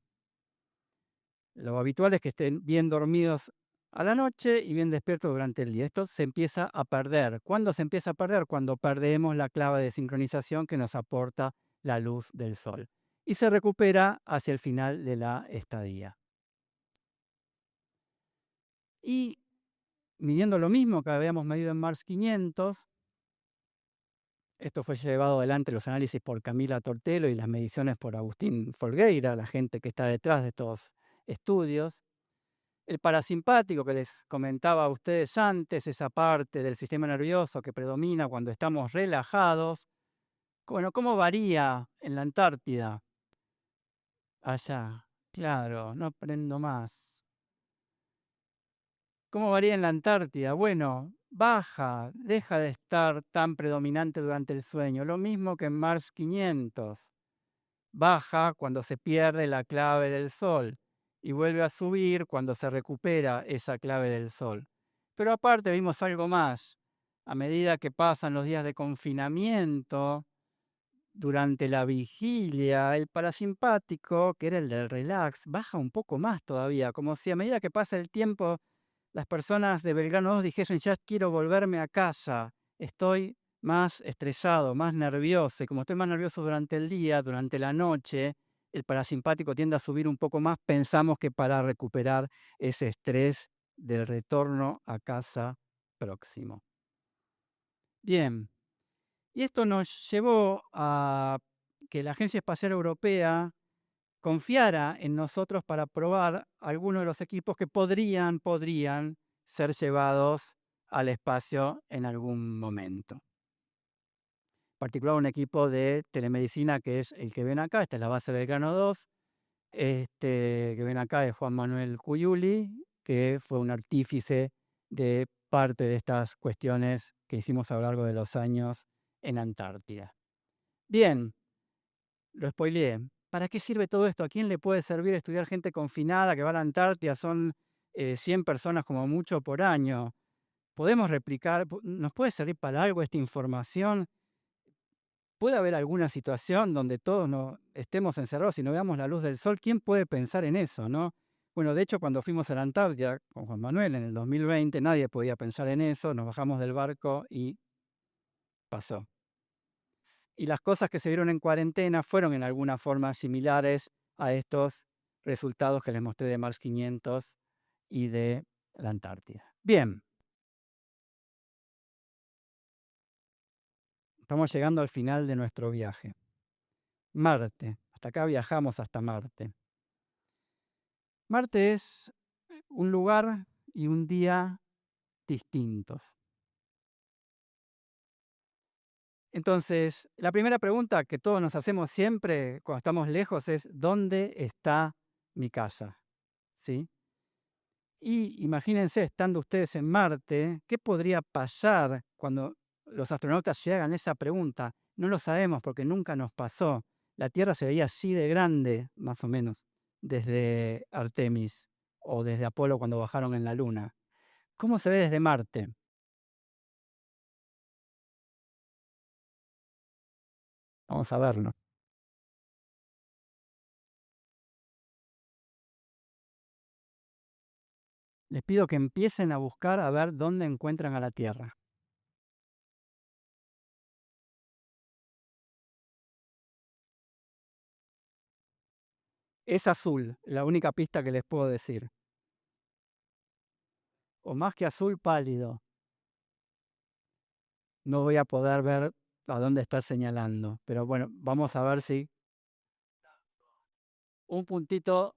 [SPEAKER 2] Lo habitual es que estén bien dormidos a la noche y bien despiertos durante el día. Esto se empieza a perder. ¿Cuándo se empieza a perder? Cuando perdemos la clave de sincronización que nos aporta la luz del sol. Y se recupera hacia el final de la estadía. Y midiendo lo mismo que habíamos medido en Mars 500, esto fue llevado adelante los análisis por Camila Tortelo y las mediciones por Agustín Folgueira, la gente que está detrás de estos estudios. El parasimpático que les comentaba a ustedes antes, esa parte del sistema nervioso que predomina cuando estamos relajados. Bueno, ¿cómo varía en la Antártida? Allá, claro, no aprendo más. ¿Cómo varía en la Antártida? Bueno, baja, deja de estar tan predominante durante el sueño, lo mismo que en Mars 500. Baja cuando se pierde la clave del Sol y vuelve a subir cuando se recupera esa clave del Sol. Pero aparte vimos algo más. A medida que pasan los días de confinamiento, durante la vigilia, el parasimpático, que era el del relax, baja un poco más todavía, como si a medida que pasa el tiempo, las personas de Belgrano 2 dijesen, ya quiero volverme a casa, estoy más estresado, más nervioso, y como estoy más nervioso durante el día, durante la noche, el parasimpático tiende a subir un poco más, pensamos que para recuperar ese estrés del retorno a casa próximo. Bien, y esto nos llevó a que la Agencia Espacial Europea confiara en nosotros para probar algunos de los equipos que podrían ser llevados al espacio en algún momento. En particular un equipo de telemedicina que es el que ven acá, esta es la base Belgrano 2, que ven acá es Juan Manuel Cuyuli, que fue un artífice de parte de estas cuestiones que hicimos a lo largo de los años en Antártida. Bien, lo spoileé. ¿Para qué sirve todo esto? ¿A quién le puede servir estudiar gente confinada que va a la Antártida? Son 100 personas como mucho por año. ¿Podemos replicar? ¿Nos puede servir para algo esta información? ¿Puede haber alguna situación donde todos no estemos encerrados y no veamos la luz del sol? ¿Quién puede pensar en eso, no? Bueno, de hecho, cuando fuimos a la Antártida con Juan Manuel en el 2020, nadie podía pensar en eso. Nos bajamos del barco y pasó. Y las cosas que se vieron en cuarentena fueron en alguna forma similares a estos resultados que les mostré de Mars 500 y de la Antártida. Bien. Estamos llegando al final de nuestro viaje. Marte. Hasta acá viajamos hasta Marte. Marte es un lugar y un día distintos. Entonces, la primera pregunta que todos nos hacemos siempre cuando estamos lejos es ¿dónde está mi casa? ¿Sí? Y imagínense, estando ustedes en Marte, ¿qué podría pasar cuando los astronautas se hagan esa pregunta? No lo sabemos porque nunca nos pasó. La Tierra se veía así de grande, más o menos, desde Artemis o desde Apolo cuando bajaron en la Luna. ¿Cómo se ve desde Marte? Vamos a verlo. Les pido que empiecen a buscar a ver dónde encuentran a la Tierra. Es azul, la única pista que les puedo decir. O más que azul pálido. No voy a poder ver a dónde está señalando, pero bueno, vamos a ver si un puntito.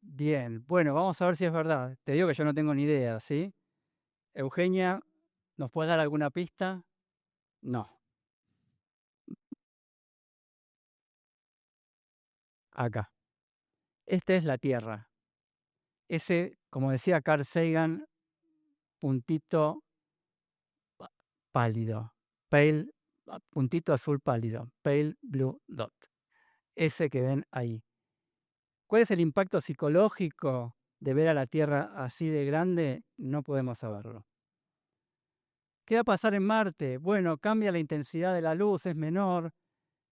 [SPEAKER 2] Bien, bueno, vamos a ver si es verdad. Te digo que yo no tengo ni idea, ¿sí? Eugenia, ¿nos puedes dar alguna pista? No. Acá. Esta es la Tierra. Ese, como decía Carl Sagan, puntito pálido, pale, puntito azul pálido, pale blue dot. Ese que ven ahí. ¿Cuál es el impacto psicológico de ver a la Tierra así de grande? No podemos saberlo. ¿Qué va a pasar en Marte? Bueno, cambia la intensidad de la luz, es menor,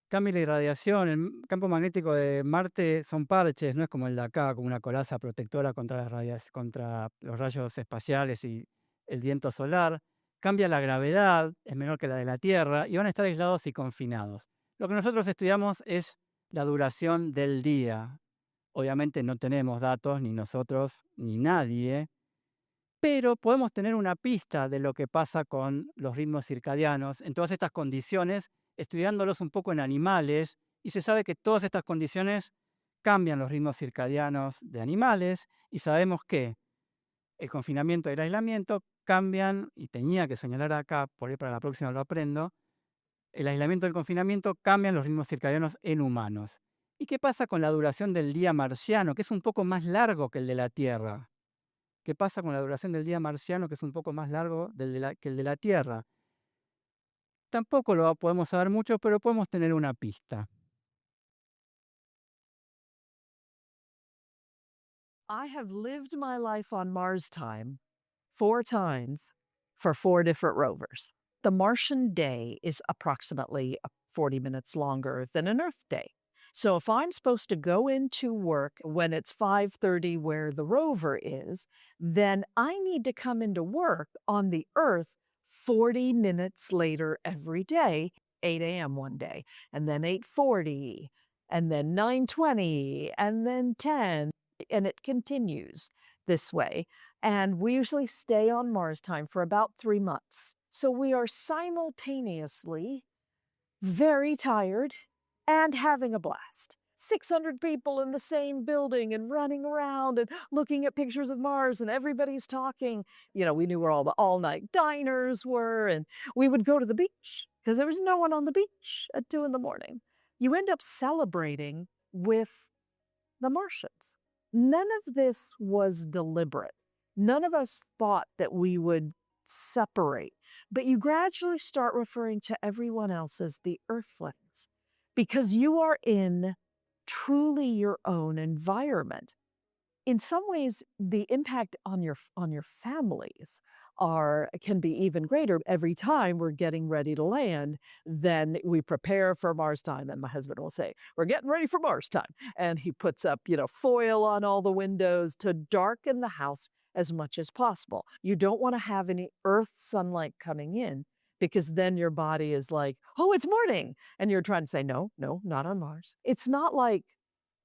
[SPEAKER 2] cambia la irradiación. El campo magnético de Marte son parches, no es como el de acá, como una coraza protectora contra contra los rayos espaciales y el viento solar. Cambia la gravedad, es menor que la de la Tierra, y van a estar aislados y confinados. Lo que nosotros estudiamos es la duración del día. Obviamente no tenemos datos, ni nosotros, ni nadie, pero podemos tener una pista de lo que pasa con los ritmos circadianos en todas estas condiciones, estudiándolos un poco en animales, y se sabe que todas estas condiciones cambian los ritmos circadianos de animales y sabemos que el confinamiento y el aislamiento cambian, y tenía que señalar acá, por ahí para la próxima lo aprendo, el aislamiento y el confinamiento cambian los ritmos circadianos en humanos. ¿Y qué pasa con la duración del día marciano, que es un poco más largo que el de la Tierra? ¿Qué pasa con la duración del día marciano, que es un poco más largo que el de la Tierra? Tampoco lo podemos saber mucho, pero podemos tener una pista.
[SPEAKER 10] I have lived my life on Mars time 4 times for 4 different rovers. The Martian day is approximately 40 minutes longer than an Earth day. So if I'm supposed to go into work when it's 5:30 where the rover is, then I need to come into work on the Earth 40 minutes later every day, 8 a.m. one day, and then 8:40, and then 9:20, and then 10, and it continues this way. And we usually stay on Mars time for about 3 months. So we are simultaneously very tired and having a blast. 600 people in the same building and running around and looking at pictures of Mars, and everybody's talking. You know, we knew where all the all-night diners were, and we would go to the beach because there was no one on the beach at 2 in the morning. You end up celebrating with the Martians. None of this was deliberate. None of us thought that we would separate, but you gradually start referring to everyone else as the Earthlings because you are in truly your own environment. In some ways, the impact on your families can be even greater. Every time we're getting ready to land, then we prepare for Mars time. And my husband will say, "We're getting ready for Mars time." And he puts up, foil on all the windows to darken the house as much as possible. You don't want to have any Earth sunlight coming in because then your body is like, "Oh, it's morning." And you're trying to say, "No, not on Mars." It's not like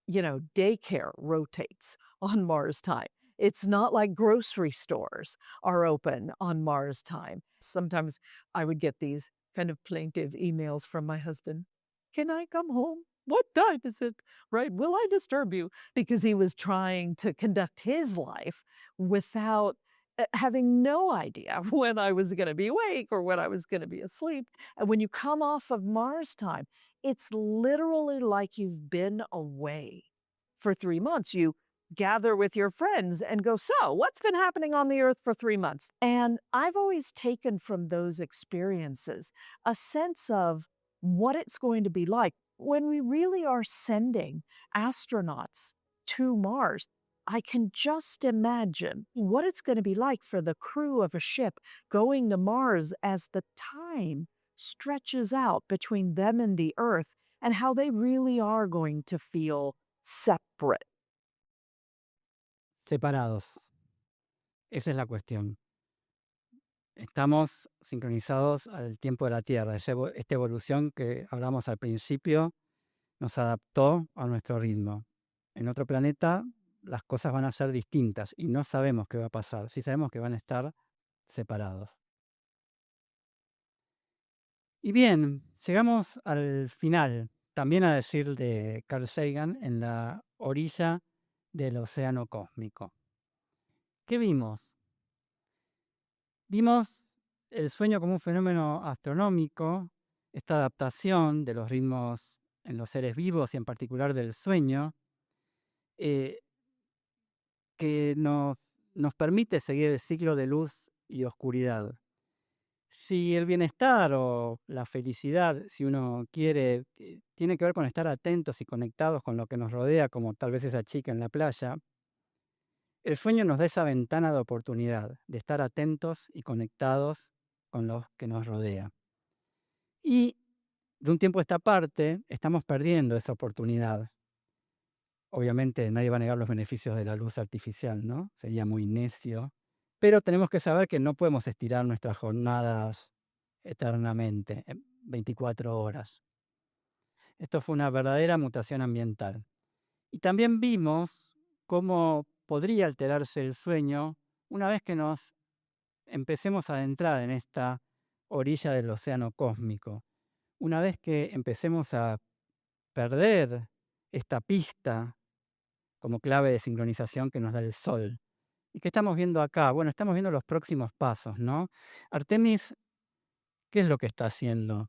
[SPEAKER 10] daycare rotates on Mars time. It's not like grocery stores are open on Mars time. Sometimes I would get these kind of plaintive emails from my husband. "Can I come home? What time is it? Right? Will I disturb you?" Because he was trying to conduct his life without having no idea when I was going to be awake or when I was going to be asleep. And when you come off of Mars time, it's literally like you've been away for 3 months. You gather with your friends and go, "So, what's been happening on the Earth for 3 months?" And I've always taken from those experiences a sense of what it's going to be like when we really are sending astronauts to Mars. I can just imagine what it's going to be like for the crew of a ship going to Mars as the time stretches out between them and the Earth, and how they really are going to feel separate.
[SPEAKER 2] Separados. Esa es la cuestión. Estamos sincronizados al tiempo de la Tierra. Esta evolución que hablamos al principio nos adaptó a nuestro ritmo. En otro planeta las cosas van a ser distintas y no sabemos qué va a pasar. Sí sabemos que van a estar separados. Y bien, llegamos al final, también a decir de Carl Sagan, en la orilla del océano cósmico. ¿Qué vimos? Vimos el sueño como un fenómeno astronómico, esta adaptación de los ritmos en los seres vivos y en particular del sueño, que nos permite seguir el ciclo de luz y oscuridad. Si el bienestar o la felicidad, si uno quiere, tiene que ver con estar atentos y conectados con lo que nos rodea, como tal vez esa chica en la playa, el sueño nos da esa ventana de oportunidad de estar atentos y conectados con lo que nos rodea. Y de un tiempo a esta parte estamos perdiendo esa oportunidad. Obviamente nadie va a negar los beneficios de la luz artificial, ¿no? Sería muy necio. Pero tenemos que saber que no podemos estirar nuestras jornadas eternamente, 24 horas. Esto fue una verdadera mutación ambiental. Y también vimos cómo podría alterarse el sueño una vez que nos empecemos a adentrar en esta orilla del océano cósmico. Una vez que empecemos a perder esta pista como clave de sincronización que nos da el Sol. ¿Y qué estamos viendo acá? Bueno, estamos viendo los próximos pasos, ¿no? Artemis, ¿qué es lo que está haciendo?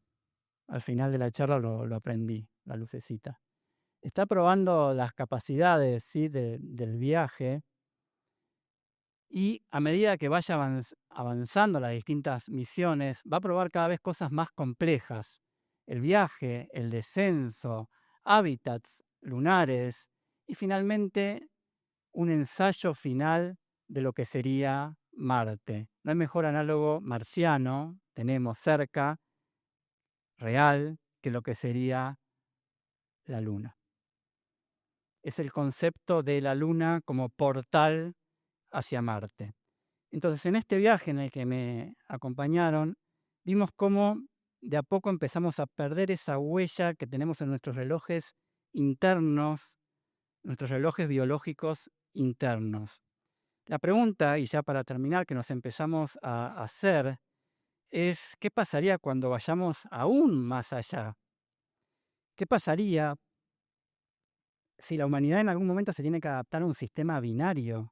[SPEAKER 2] Al final de la charla lo aprendí, la lucecita. Está probando las capacidades, ¿sí?, del viaje, y a medida que vaya avanzando las distintas misiones, va a probar cada vez cosas más complejas. El viaje, el descenso, hábitats lunares y finalmente un ensayo final de lo que sería Marte. No hay mejor análogo marciano, tenemos cerca, real, que lo que sería la Luna. Es el concepto de la Luna como portal hacia Marte. Entonces, en este viaje en el que me acompañaron, vimos cómo de a poco empezamos a perder esa huella que tenemos en nuestros relojes internos, nuestros relojes biológicos internos. La pregunta, y ya para terminar, que nos empezamos a hacer es: ¿qué pasaría cuando vayamos aún más allá? ¿Qué pasaría si la humanidad en algún momento se tiene que adaptar a un sistema binario?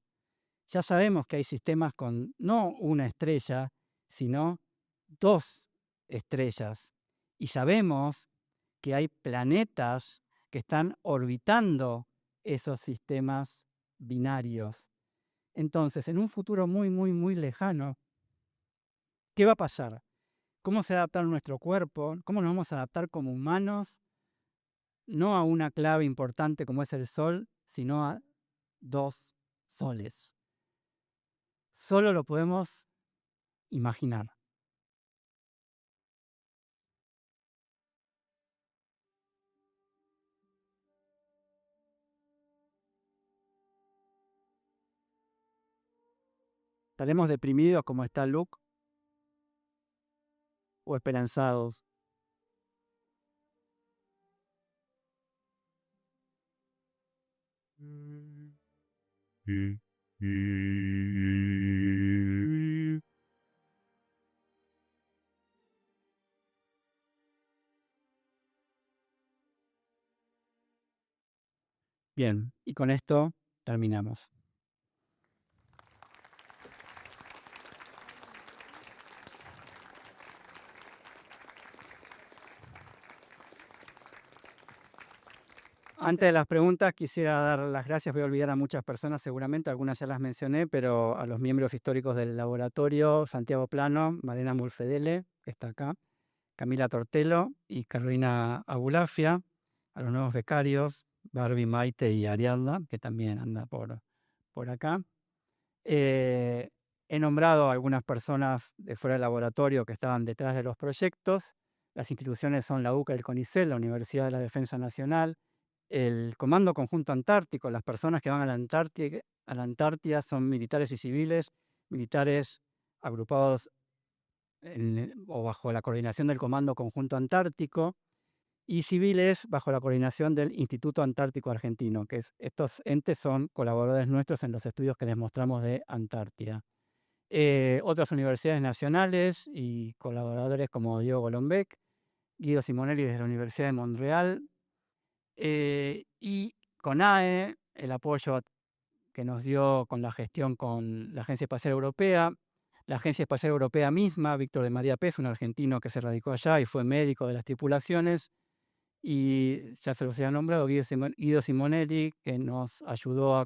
[SPEAKER 2] Ya sabemos que hay sistemas con no una estrella, sino 2 estrellas. Y sabemos que hay planetas que están orbitando esos sistemas binarios. Entonces, en un futuro muy, muy, muy lejano, ¿qué va a pasar? ¿Cómo se va a adaptar nuestro cuerpo? ¿Cómo nos vamos a adaptar como humanos? No a una clave importante como es el Sol, sino a 2 soles. Solo lo podemos imaginar. ¿Estaremos deprimidos como está Luke? ¿O esperanzados? Bien, y con esto terminamos. Antes de las preguntas, quisiera dar las gracias. Voy a olvidar a muchas personas seguramente, algunas ya las mencioné, pero a los miembros históricos del laboratorio: Santiago Plano, Malena Mulfedele, que está acá, Camila Tortelo y Carolina Abulafia, a los nuevos becarios, Barbie, Maite y Ariadna, que también anda por acá. He nombrado a algunas personas de fuera del laboratorio que estaban detrás de los proyectos. Las instituciones son la UCA y el CONICET, la Universidad de la Defensa Nacional, el Comando Conjunto Antártico. Las personas que van a la Antártida son militares y civiles, militares agrupados o bajo la coordinación del Comando Conjunto Antártico, y civiles bajo la coordinación del Instituto Antártico Argentino, que estos entes son colaboradores nuestros en los estudios que les mostramos de Antártida. Otras universidades nacionales y colaboradores como Diego Golombek, Guido Simonelli desde la Universidad de Montreal, y CONAE, el apoyo que nos dio con la gestión con la Agencia Espacial Europea, la Agencia Espacial Europea misma, Víctor de María Pez, un argentino que se radicó allá y fue médico de las tripulaciones, y ya se los había nombrado, Guido Simonelli, que nos ayudó a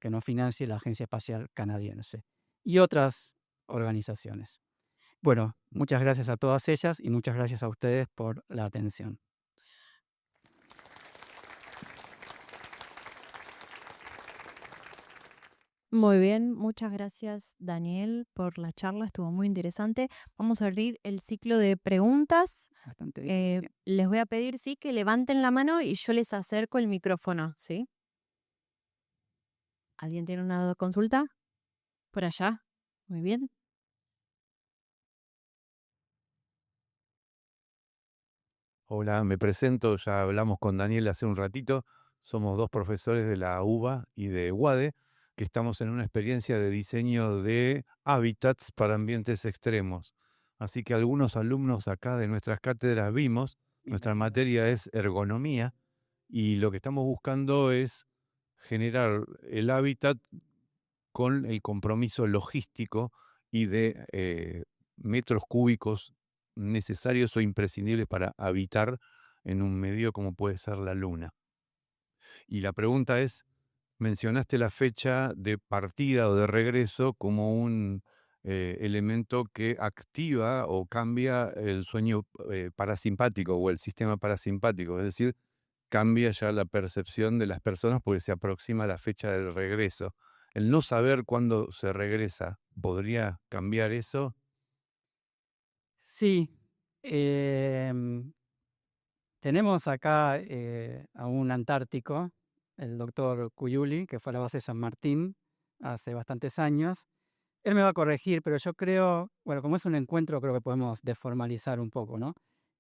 [SPEAKER 2] que nos financie la Agencia Espacial Canadiense, y otras organizaciones. Bueno, muchas gracias a todas ellas y muchas gracias a ustedes por la atención.
[SPEAKER 11] Muy bien, muchas gracias Daniel por la charla, estuvo muy interesante. Vamos a abrir el ciclo de preguntas.
[SPEAKER 2] Bastante bien.
[SPEAKER 11] Les voy a pedir, sí, que levanten la mano y yo les acerco el micrófono, ¿sí? ¿Alguien tiene una consulta? Por allá. Muy bien.
[SPEAKER 12] Hola, me presento, ya hablamos con Daniel hace un ratito, somos 2 profesores de la UBA y de UADE, que estamos en una experiencia de diseño de hábitats para ambientes extremos. Así que algunos alumnos acá de nuestras cátedras vimos, nuestra materia es ergonomía, y lo que estamos buscando es generar el hábitat con el compromiso logístico y de metros cúbicos necesarios o imprescindibles para habitar en un medio como puede ser la Luna. Y la pregunta es, mencionaste la fecha de partida o de regreso como un elemento que activa o cambia el sueño parasimpático o el sistema parasimpático, es decir, cambia ya la percepción de las personas porque se aproxima la fecha del regreso. El no saber cuándo se regresa, ¿podría cambiar eso?
[SPEAKER 2] Sí, tenemos acá a un antártico, el doctor Cuyuli, que fue a la base de San Martín hace bastantes años. Él me va a corregir, pero yo creo, bueno, como es un encuentro, creo que podemos desformalizar un poco, ¿no?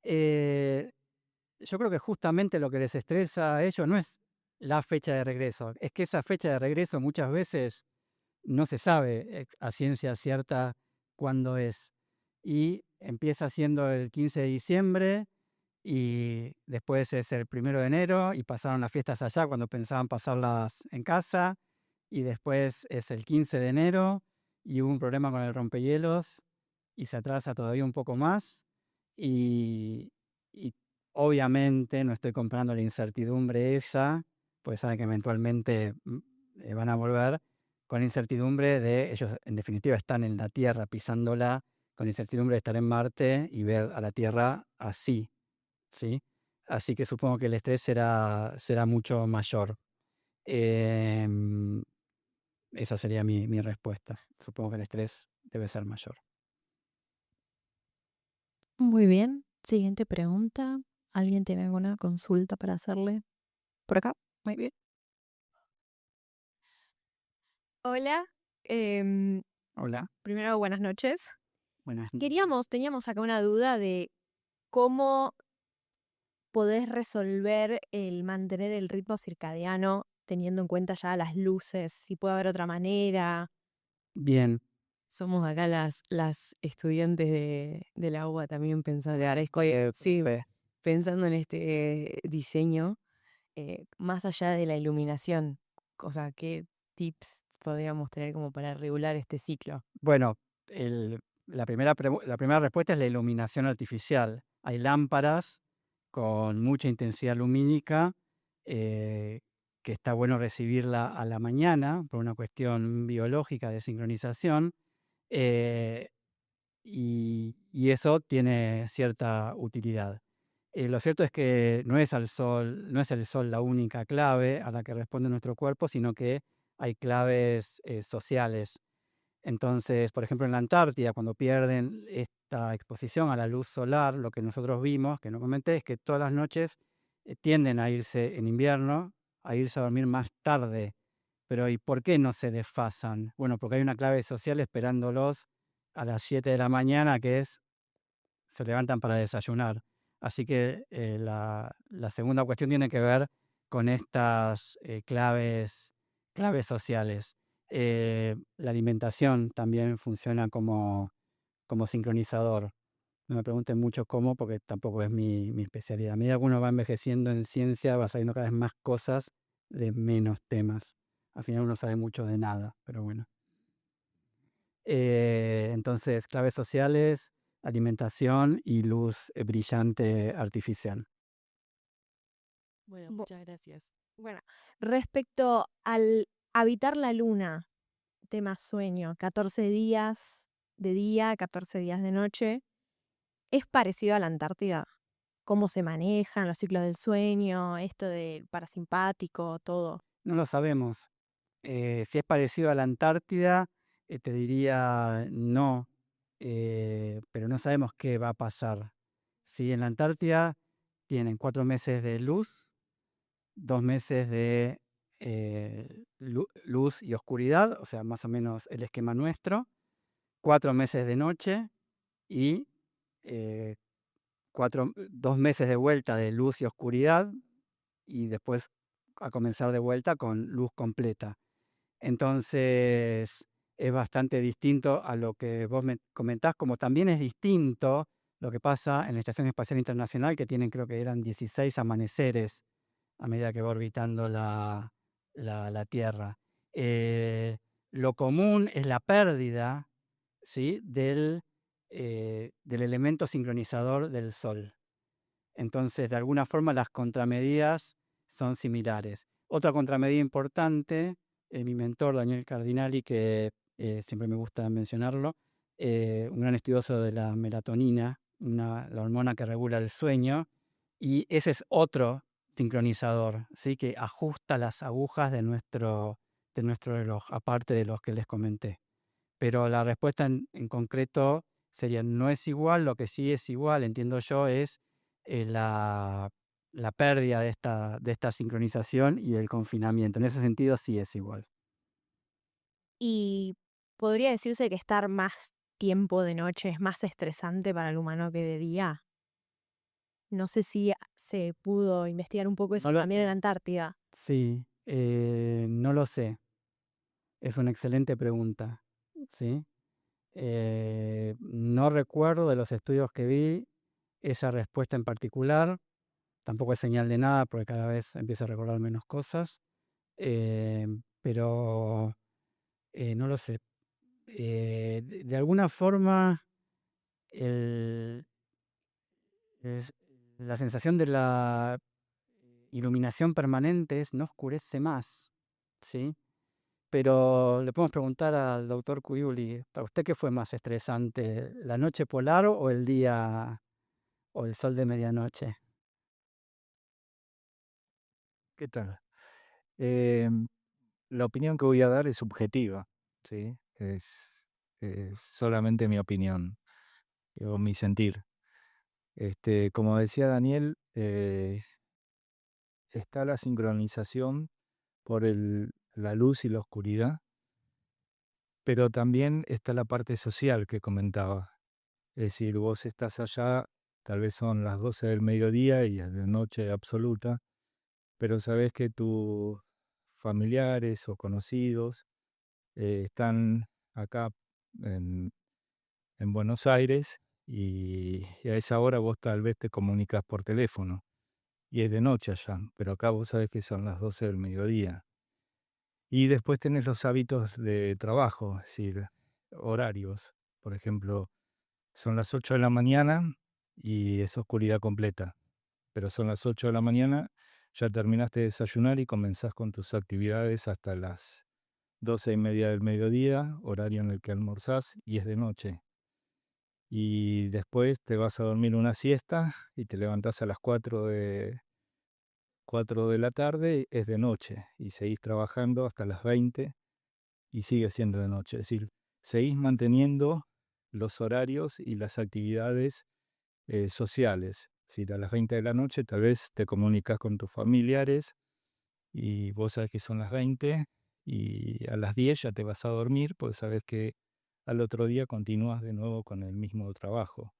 [SPEAKER 2] Yo creo que justamente lo que les estresa a ellos no es la fecha de regreso, es que esa fecha de regreso muchas veces no se sabe a ciencia cierta cuándo es. Y empieza siendo el 15 de diciembre y después es el 1 de enero y pasaron las fiestas allá cuando pensaban pasarlas en casa y después es el 15 de enero y hubo un problema con el rompehielos y se atrasa todavía un poco más y obviamente no estoy comprando la incertidumbre esa, pues saben que eventualmente van a volver con la incertidumbre de ellos en definitiva están en la Tierra pisándola, con la incertidumbre de estar en Marte y ver a la Tierra así, ¿sí? Así que supongo que el estrés será mucho mayor. Esa sería mi respuesta. Supongo que el estrés debe ser mayor.
[SPEAKER 11] Muy bien. Siguiente pregunta. ¿Alguien tiene alguna consulta para hacerle? Por acá. Muy bien.
[SPEAKER 13] Hola,
[SPEAKER 2] Hola,
[SPEAKER 13] primero buenas noches.
[SPEAKER 2] buenas noches.
[SPEAKER 13] Teníamos acá una duda de cómo podés resolver el mantener el ritmo circadiano teniendo en cuenta ya las luces, si puede haber otra manera.
[SPEAKER 2] Bien,
[SPEAKER 14] Somos acá las estudiantes de la UBA también pensando, sí, pensando en este diseño, más allá de la iluminación, o sea, ¿qué tips podríamos tener como para regular este ciclo?
[SPEAKER 2] bueno, la primera respuesta es la iluminación artificial. Hay lámparas con mucha intensidad lumínica que está bueno recibirla a la mañana por una cuestión biológica de sincronización. Y eso tiene cierta utilidad. Lo cierto es que no es el sol la única clave a la que responde nuestro cuerpo, sino que hay claves sociales. Entonces, por ejemplo, en la Antártida, cuando pierden esta exposición a la luz solar, lo que nosotros vimos, que no comenté, es que todas las noches tienden a irse en invierno, a irse a dormir más tarde. Pero ¿y por qué no se desfasan? Bueno, porque hay una clave social esperándolos a las 7 de la mañana, que es, se levantan para desayunar. Así que la segunda cuestión tiene que ver con estas claves sociales. La alimentación también funciona como sincronizador. No me pregunten mucho cómo, porque tampoco es mi especialidad. A medida que uno va envejeciendo en ciencia, va sabiendo cada vez más cosas de menos temas. Al final uno sabe mucho de nada, pero bueno. Entonces, claves sociales, alimentación y luz brillante artificial.
[SPEAKER 14] Bueno,
[SPEAKER 13] Bo-
[SPEAKER 14] muchas gracias.
[SPEAKER 13] Bueno, respecto al habitar la luna, tema sueño, 14 días de día, 14 días de noche, ¿es parecido a la Antártida? ¿Cómo se manejan los ciclos del sueño, esto del parasimpático, todo?
[SPEAKER 2] No lo sabemos. Si es parecido a la Antártida, te diría no, pero no sabemos qué va a pasar. Si en la Antártida tienen 4 meses de luz, 2 meses de luz y oscuridad, o sea, más o menos el esquema nuestro, 4 meses de noche y 2 meses de vuelta de luz y oscuridad y después a comenzar de vuelta con luz completa. Entonces es bastante distinto a lo que vos me comentás, como también es distinto lo que pasa en la Estación Espacial Internacional, que tienen, creo que eran 16 amaneceres a medida que va orbitando la la Tierra. Lo común es la pérdida, ¿sí?, del elemento sincronizador del Sol. Entonces, de alguna forma, las contramedidas son similares. Otra contramedida importante, mi mentor Daniel Cardinali, que siempre me gusta mencionarlo, un gran estudioso de la melatonina, la hormona que regula el sueño, y ese es otro sincronizador, ¿sí?, que ajusta las agujas de nuestro reloj, aparte de los que les comenté. Pero la respuesta en concreto sería, no es igual. Lo que sí es igual, entiendo yo, es la pérdida de esta sincronización y el confinamiento. En ese sentido sí es igual.
[SPEAKER 13] Y podría decirse que estar más tiempo de noche es más estresante para el humano que de día. No sé si se pudo investigar un poco eso
[SPEAKER 2] No lo
[SPEAKER 13] también en
[SPEAKER 2] sé.
[SPEAKER 13] Antártida.
[SPEAKER 2] Sí, no lo sé. Es una excelente pregunta, ¿sí? No recuerdo de los estudios que vi esa respuesta en particular. Tampoco es señal de nada porque cada vez empiezo a recordar menos cosas. Pero no lo sé. De alguna forma, el- la sensación de la iluminación permanente no oscurece más, ¿sí? Pero le podemos preguntar al doctor Cuyuli, ¿para usted qué fue más estresante, la noche polar o el día o el sol de medianoche?
[SPEAKER 15] ¿Qué tal? La opinión que voy a dar es subjetiva, ¿sí? Es solamente mi opinión o mi sentir. Como decía Daniel, está la sincronización por la luz y la oscuridad, pero también está la parte social que comentaba. Es decir, vos estás allá, tal vez son las 12 del mediodía y es de noche absoluta, pero sabés que tus familiares o conocidos están acá en, en Buenos Aires y a esa hora vos tal vez te comunicas por teléfono y es de noche allá, pero acá vos sabés que son las 12 del mediodía. Y después tenés los hábitos de trabajo, es decir, horarios. Por ejemplo, son las 8 de la mañana y es oscuridad completa, pero son las 8 de la mañana, ya terminaste de desayunar y comenzás con tus actividades hasta las 12:30 del mediodía, horario en el que almorzás y es de noche. Y después te vas a dormir una siesta y te levantás a las 4 de la tarde, es de noche. Y seguís trabajando hasta las 20 y sigue siendo de noche. Es decir, seguís manteniendo los horarios y las actividades sociales. Si a las 20 de la noche tal vez te comunicas con tus familiares y vos sabés que son las 20 y a las 10 ya te vas a dormir, pues sabés que al otro día continúas de nuevo con el mismo trabajo.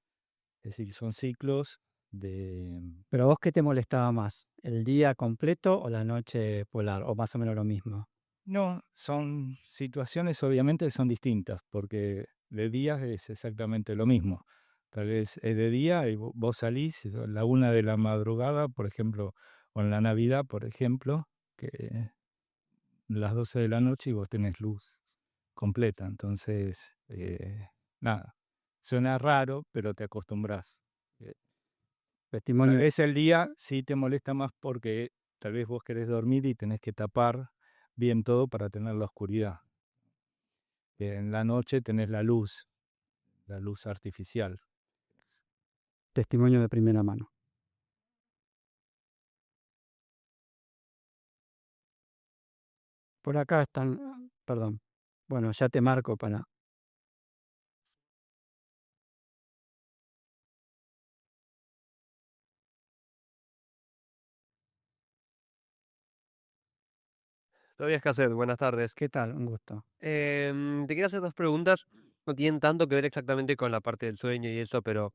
[SPEAKER 15] Es decir, son ciclos de...
[SPEAKER 2] ¿Pero a vos qué te molestaba más? ¿El día completo o la noche polar? ¿O más o menos lo mismo?
[SPEAKER 15] No, son situaciones obviamente que son distintas, porque de día es exactamente lo mismo. Tal vez es de día y vos salís a la 1 de la madrugada, por ejemplo, o en la Navidad, por ejemplo, que las 12 de la noche y vos tenés luz completa. Entonces, nada, suena raro, pero te acostumbras. Tal
[SPEAKER 2] Testimonio.
[SPEAKER 15] vez el día sí te molesta más porque tal vez vos querés dormir y tenés que tapar bien todo para tener la oscuridad. En la noche tenés la luz artificial.
[SPEAKER 2] Testimonio de primera mano. Por acá están, perdón. Bueno, ya te marco para...
[SPEAKER 16] Tobias Cassette, buenas tardes.
[SPEAKER 2] ¿Qué tal? Un gusto.
[SPEAKER 16] Te quería hacer dos preguntas. No tienen tanto que ver exactamente con la parte del sueño y eso, pero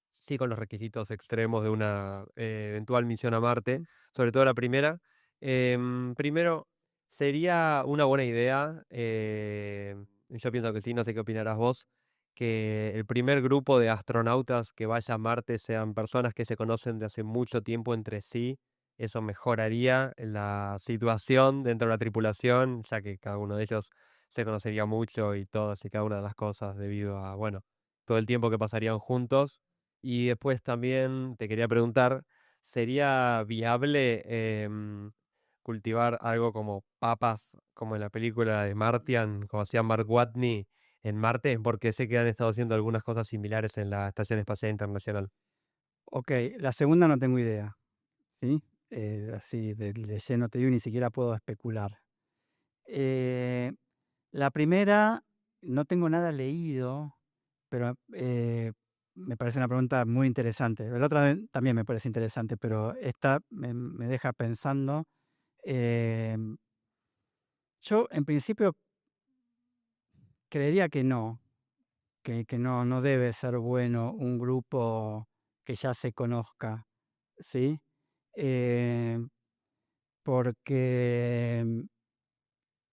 [SPEAKER 16] sí con los requisitos extremos de una eventual misión a Marte. Sobre todo la primera. Primero, sería una buena idea, yo pienso que sí, no sé qué opinarás vos, que el primer grupo de astronautas que vaya a Marte sean personas que se conocen de hace mucho tiempo entre sí eso mejoraría la situación dentro de la tripulación, ya que cada uno de ellos se conocería mucho y todas y cada una de las cosas debido a, bueno, todo el tiempo que pasarían juntos. Y después también te quería preguntar, ¿sería viable cultivar algo como papas, como en la película de Martian, como hacía Mark Watney en Marte? Porque sé que han estado haciendo algunas cosas similares en la Estación Espacial Internacional.
[SPEAKER 2] Ok, la segunda no tengo idea, ¿sí? Así de lleno te digo, ni siquiera puedo especular. La primera, no tengo nada leído, pero me parece una pregunta muy interesante. La otra también me parece interesante, pero esta me deja pensando. Em, yo, en principio, creería que no, que no debe ser bueno un grupo que ya se conozca, ¿sí? Em, porque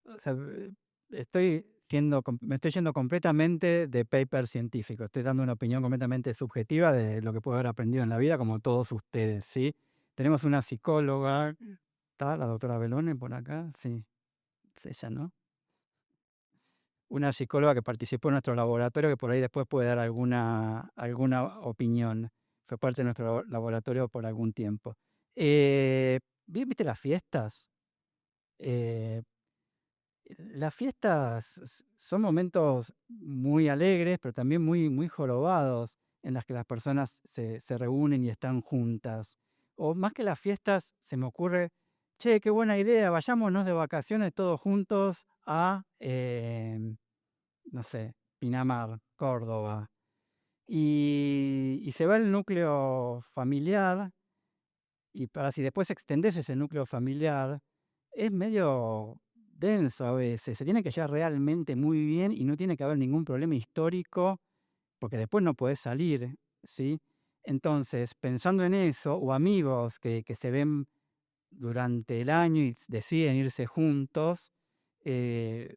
[SPEAKER 2] o sea, me estoy yendo completamente de paper científico. Estoy dando una opinión completamente subjetiva de lo que puedo haber aprendido en la vida, como todos ustedes, ¿sí? Tenemos una psicóloga, ¿está la doctora Belone por acá? Sí, es ella, ¿no? Una psicóloga que participó en nuestro laboratorio, que por ahí después puede dar alguna opinión. Fue parte de nuestro laboratorio por algún tiempo. ¿Viste las fiestas? Eh, Las fiestas son momentos muy alegres, pero también muy jorobados, en las que las personas se reúnen y están juntas. O más que las fiestas, se me ocurre, che, qué buena idea, vayámonos de vacaciones todos juntos a, no sé, Pinamar, Córdoba. Y se va el núcleo familiar, y para si después extendés ese núcleo familiar, es medio denso a veces. Se tiene que llevar realmente muy bien y no tiene que haber ningún problema histórico, porque después no podés salir, ¿sí? Entonces, pensando en eso, o amigos que se ven durante el año y deciden irse juntos, eh,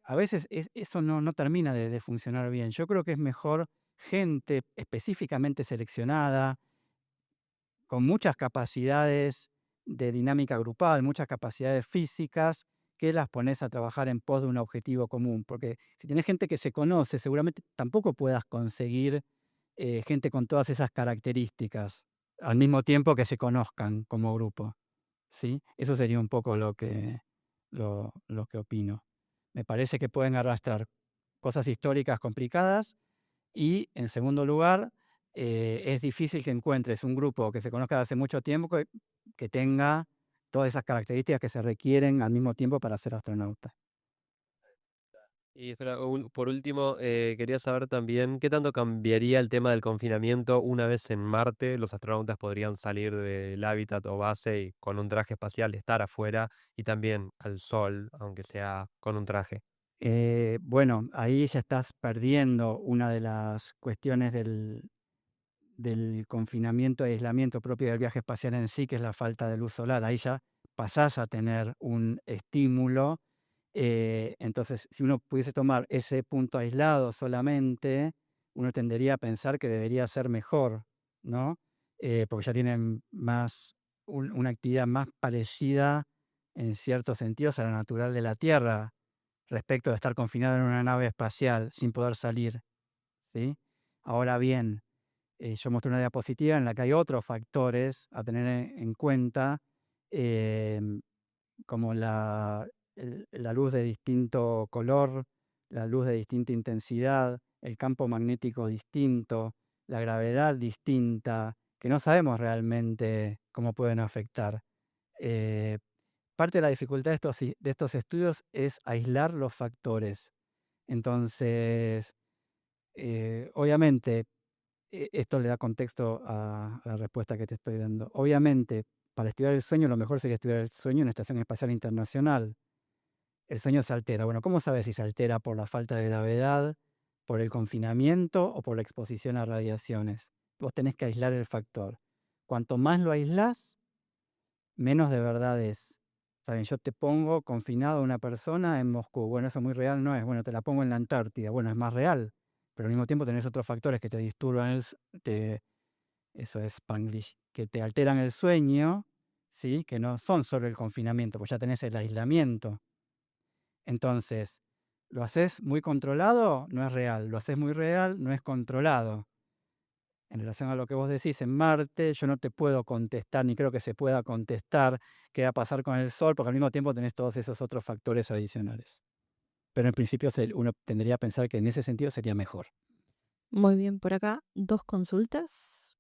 [SPEAKER 2] a veces eso no termina de funcionar bien. Yo creo que es mejor gente específicamente seleccionada, con muchas capacidades de dinámica grupal, muchas capacidades físicas, que las pones a trabajar en pos de un objetivo común. Porque si tenés gente que se conoce, seguramente tampoco puedas conseguir gente con todas esas características al mismo tiempo que se conozcan como grupo, ¿sí? Eso sería un poco lo que opino. Me parece que pueden arrastrar cosas históricas complicadas y, en segundo lugar, es difícil que encuentres un grupo que se conozca de hace mucho tiempo que tenga todas esas características que se requieren al mismo tiempo para ser astronauta.
[SPEAKER 16] Y espera, por último, quería saber también qué tanto cambiaría el tema del confinamiento una vez en Marte. Los astronautas podrían salir del hábitat o base y con un traje espacial estar afuera y también al sol, aunque sea con un traje.
[SPEAKER 2] Bueno, ahí ya estás perdiendo una de las cuestiones del confinamiento y aislamiento propio del viaje espacial en sí, que es la falta de luz solar. Ahí ya pasás a tener un estímulo. Entonces, si uno pudiese tomar ese punto aislado solamente, uno tendería a pensar que debería ser mejor, ¿no? Porque ya tienen una actividad más parecida en ciertos sentidos a la natural de la Tierra, respecto de estar confinado en una nave espacial sin poder salir, ¿sí? Ahora bien, yo mostré una diapositiva en la que hay otros factores a tener en cuenta, em, como la luz de distinto color, la luz de distinta intensidad, el campo magnético distinto, la gravedad distinta, que no sabemos realmente cómo pueden afectar. Eh, Parte de la dificultad de estos estudios es aislar los factores. Entonces, obviamente, esto le da contexto a la respuesta que te estoy dando. Obviamente, para estudiar el sueño, lo mejor sería estudiar el sueño en la Estación Espacial Internacional. El sueño se altera. Bueno, ¿cómo sabes si se altera por la falta de gravedad, por el confinamiento o por la exposición a radiaciones? Vos tenés que aislar el factor. Cuanto más lo aislás, menos de verdad es. Saben, yo te pongo confinado a una persona en Moscú. Bueno, eso muy real no es. Bueno, te la pongo en la Antártida. Bueno, es más real. Pero al mismo tiempo tenés otros factores que te disturban eso es Spanglish, que te alteran el sueño ¿sí? Que no son solo el confinamiento, pues ya tenés el aislamiento. Entonces, ¿lo haces muy controlado? No es real. Lo haces muy real, no es controlado. En relación a lo que vos decís, en Marte, yo no te puedo contestar, ni creo que se pueda contestar qué va a pasar con el Sol, porque al mismo tiempo tenés todos esos otros factores adicionales. Pero en principio uno tendría a pensar que en ese sentido sería mejor.
[SPEAKER 11] Muy bien, por acá 2 consultas.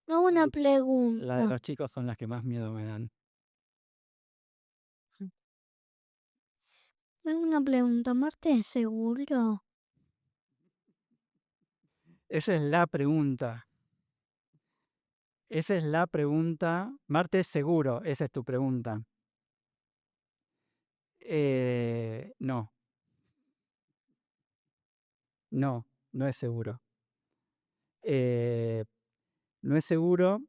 [SPEAKER 17] Hago una
[SPEAKER 2] La de
[SPEAKER 17] pregunta.
[SPEAKER 2] los chicos son las que más miedo me dan.
[SPEAKER 17] Hago una pregunta. ¿Marte es seguro?
[SPEAKER 2] Esa es la pregunta. Esa es la pregunta. Marte es seguro, esa es tu pregunta. No, no es seguro. No es seguro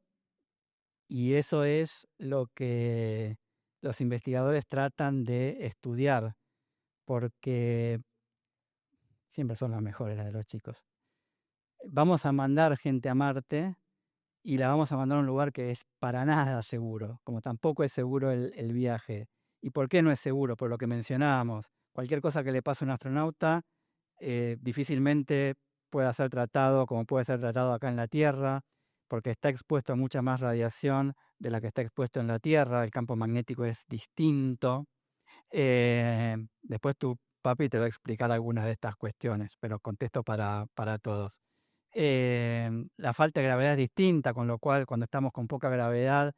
[SPEAKER 2] y eso es lo que los investigadores tratan de estudiar, porque siempre son las mejores las de los chicos. Vamos a mandar gente a Marte y la vamos a mandar a un lugar que es para nada seguro, como tampoco es seguro el viaje. ¿Y por qué no es seguro? Por lo que mencionábamos. Cualquier cosa que le pase a un astronauta difícilmente pueda ser tratado como puede ser tratado acá en la Tierra, porque está expuesto a mucha más radiación de la que está expuesto en la Tierra, el campo magnético es distinto. Después tu papi te va a explicar algunas de estas cuestiones, pero contesto para todos. La falta de gravedad es distinta, con lo cual cuando estamos con poca gravedad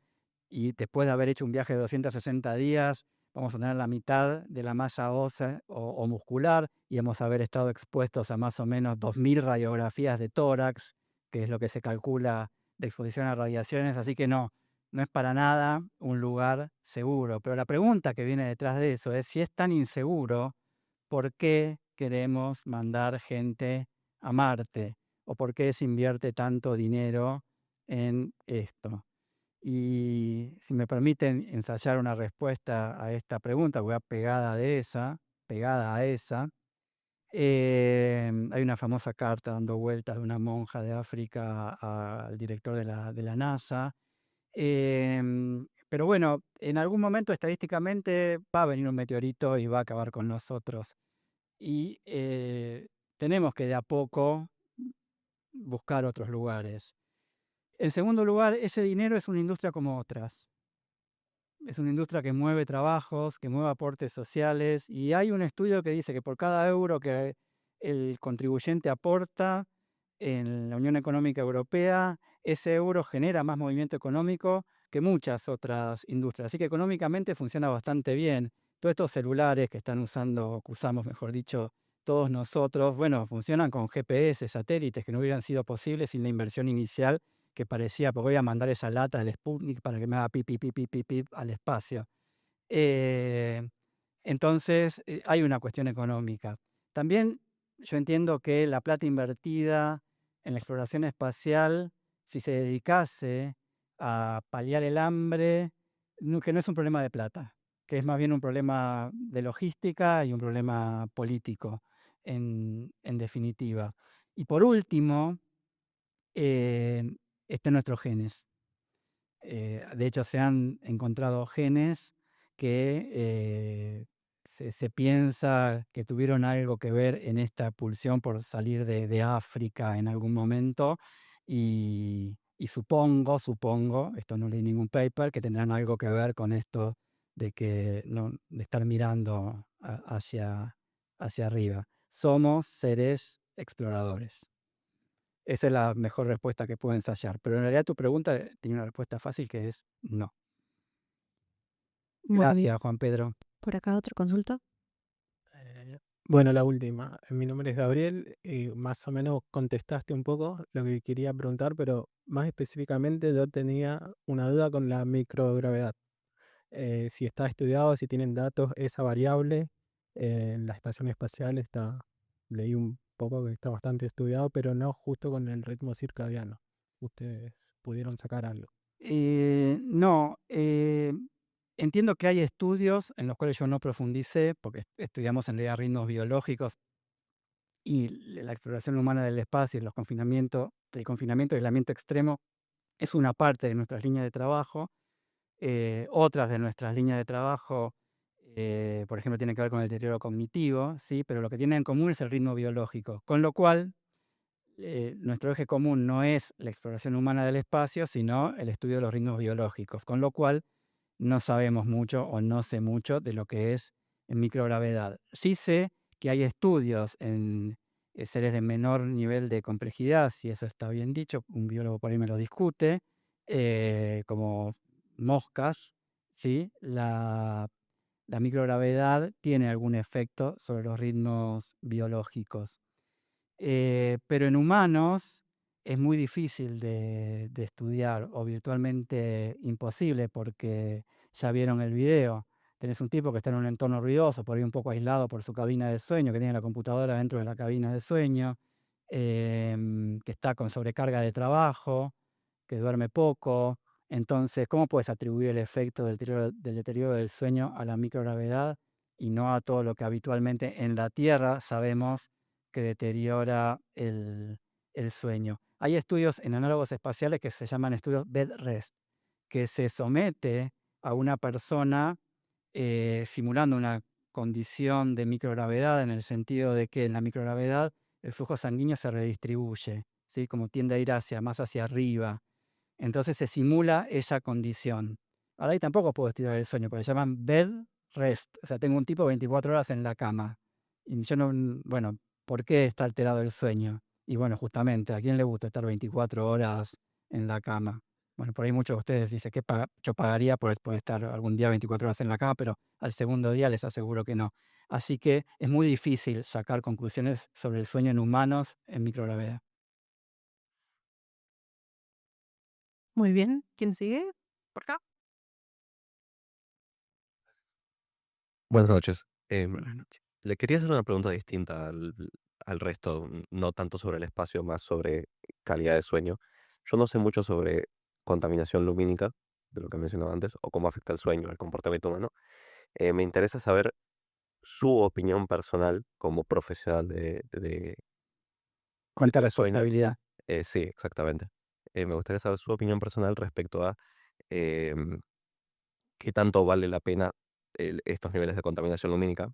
[SPEAKER 2] y después de haber hecho un viaje de 260 días, vamos a tener la mitad de la masa ósea o muscular y vamos a haber estado expuestos a más o menos 2000 radiografías de tórax, que es lo que se calcula de exposición a radiaciones, así que no es para nada un lugar seguro. Pero la pregunta que viene detrás de eso es, si es tan inseguro, ¿por qué queremos mandar gente a Marte? ¿O por qué se invierte tanto dinero en esto? Y si me permiten ensayar una respuesta a esta pregunta, voy a pegada a esa. Hay una famosa carta dando vueltas de una monja de África al director de la NASA. Pero bueno, en algún momento estadísticamente va a venir un meteorito y va a acabar con nosotros. Y tenemos que de a poco buscar otros lugares. En segundo lugar, ese dinero es una industria como otras. Es una industria que mueve trabajos, que mueve aportes sociales, y hay un estudio que dice que por cada euro que el contribuyente aporta en la Unión Económica Europea, ese euro genera más movimiento económico que muchas otras industrias. Así que económicamente funciona bastante bien. Todos estos celulares que usamos, mejor dicho, todos nosotros, bueno, funcionan con GPS, satélites, que no hubieran sido posibles sin la inversión inicial que parecía, porque voy a mandar esa lata del Sputnik para que me haga pip, pip, pip, pip, pip, pip al espacio. Entonces, hay una cuestión económica. También yo entiendo que la plata invertida en la exploración espacial, si se dedicase a paliar el hambre, que no es un problema de plata, que es más bien un problema de logística y un problema político, en definitiva. Y por último, están nuestros genes. De hecho, se han encontrado genes que se piensa que tuvieron algo que ver en esta pulsión por salir de África en algún momento y supongo, esto no leí ningún paper, que tendrán algo que ver con esto de estar mirando hacia arriba. Somos seres exploradores. Esa es la mejor respuesta que puedo ensayar. Pero en realidad tu pregunta tiene una respuesta fácil que es no.
[SPEAKER 11] Muy bien.
[SPEAKER 2] Gracias, Juan Pedro.
[SPEAKER 11] Por acá otra consulta.
[SPEAKER 18] Bueno, la última. Mi nombre es Gabriel y más o menos contestaste un poco lo que quería preguntar, pero más específicamente yo tenía una duda con la microgravedad. Si está estudiado, si tienen datos, esa variable en la estación espacial leí un poco que está bastante estudiado, pero no justo con el ritmo circadiano. ¿Ustedes pudieron sacar algo?
[SPEAKER 2] No, entiendo que hay estudios en los cuales yo no profundicé, porque estudiamos en realidad ritmos biológicos y la exploración humana del espacio y el confinamiento y aislamiento extremo es una parte de nuestras líneas de trabajo. Otras de nuestras líneas de trabajo, por ejemplo, tienen que ver con el deterioro cognitivo, ¿sí? Pero lo que tienen en común es el ritmo biológico, con lo cual nuestro eje común no es la exploración humana del espacio, sino el estudio de los ritmos biológicos, con lo cual no sabemos mucho o no sé mucho de lo que es en microgravedad. Sí sé que hay estudios en seres de menor nivel de complejidad, si eso está bien dicho, un biólogo por ahí me lo discute, como moscas, ¿sí? La microgravedad tiene algún efecto sobre los ritmos biológicos. Pero en humanos es muy difícil de estudiar o virtualmente imposible porque ya vieron el video. Tenés un tipo que está en un entorno ruidoso, por ahí un poco aislado por su cabina de sueño, que tiene la computadora dentro de la cabina de sueño, que está con sobrecarga de trabajo, que duerme poco. Entonces, ¿cómo puedes atribuir el efecto del deterioro del sueño a la microgravedad y no a todo lo que habitualmente en la Tierra sabemos que deteriora el sueño? Hay estudios en análogos espaciales que se llaman estudios bed rest, que se somete a una persona simulando una condición de microgravedad, en el sentido de que en la microgravedad el flujo sanguíneo se redistribuye, ¿sí? Como tiende a ir más hacia arriba. Entonces se simula esa condición. Ahora ahí tampoco puedo estirar el sueño, porque se llaman bed rest. O sea, tengo un tipo 24 horas en la cama. Y yo no, bueno, ¿por qué está alterado el sueño? Y bueno, justamente, ¿a quién le gusta estar 24 horas en la cama? Bueno, por ahí muchos de ustedes dicen que yo pagaría por estar algún día 24 horas en la cama, pero al segundo día les aseguro que no. Así que es muy difícil sacar conclusiones sobre el sueño en humanos en microgravedad.
[SPEAKER 1] Muy bien. ¿Quién sigue? Por acá.
[SPEAKER 19] Buenas noches.
[SPEAKER 2] Buenas noches.
[SPEAKER 19] Le quería hacer una pregunta distinta al resto, no tanto sobre el espacio, más sobre calidad de sueño. Yo no sé mucho sobre contaminación lumínica, de lo que mencionaba antes, o cómo afecta el sueño, el comportamiento humano. Me interesa saber su opinión personal como profesional
[SPEAKER 2] ¿Cuánta
[SPEAKER 19] del sueño.
[SPEAKER 2] responsabilidad?
[SPEAKER 19] Sí, exactamente. Me gustaría saber su opinión personal respecto a em, qué tanto vale la pena estos niveles de contaminación lumínica,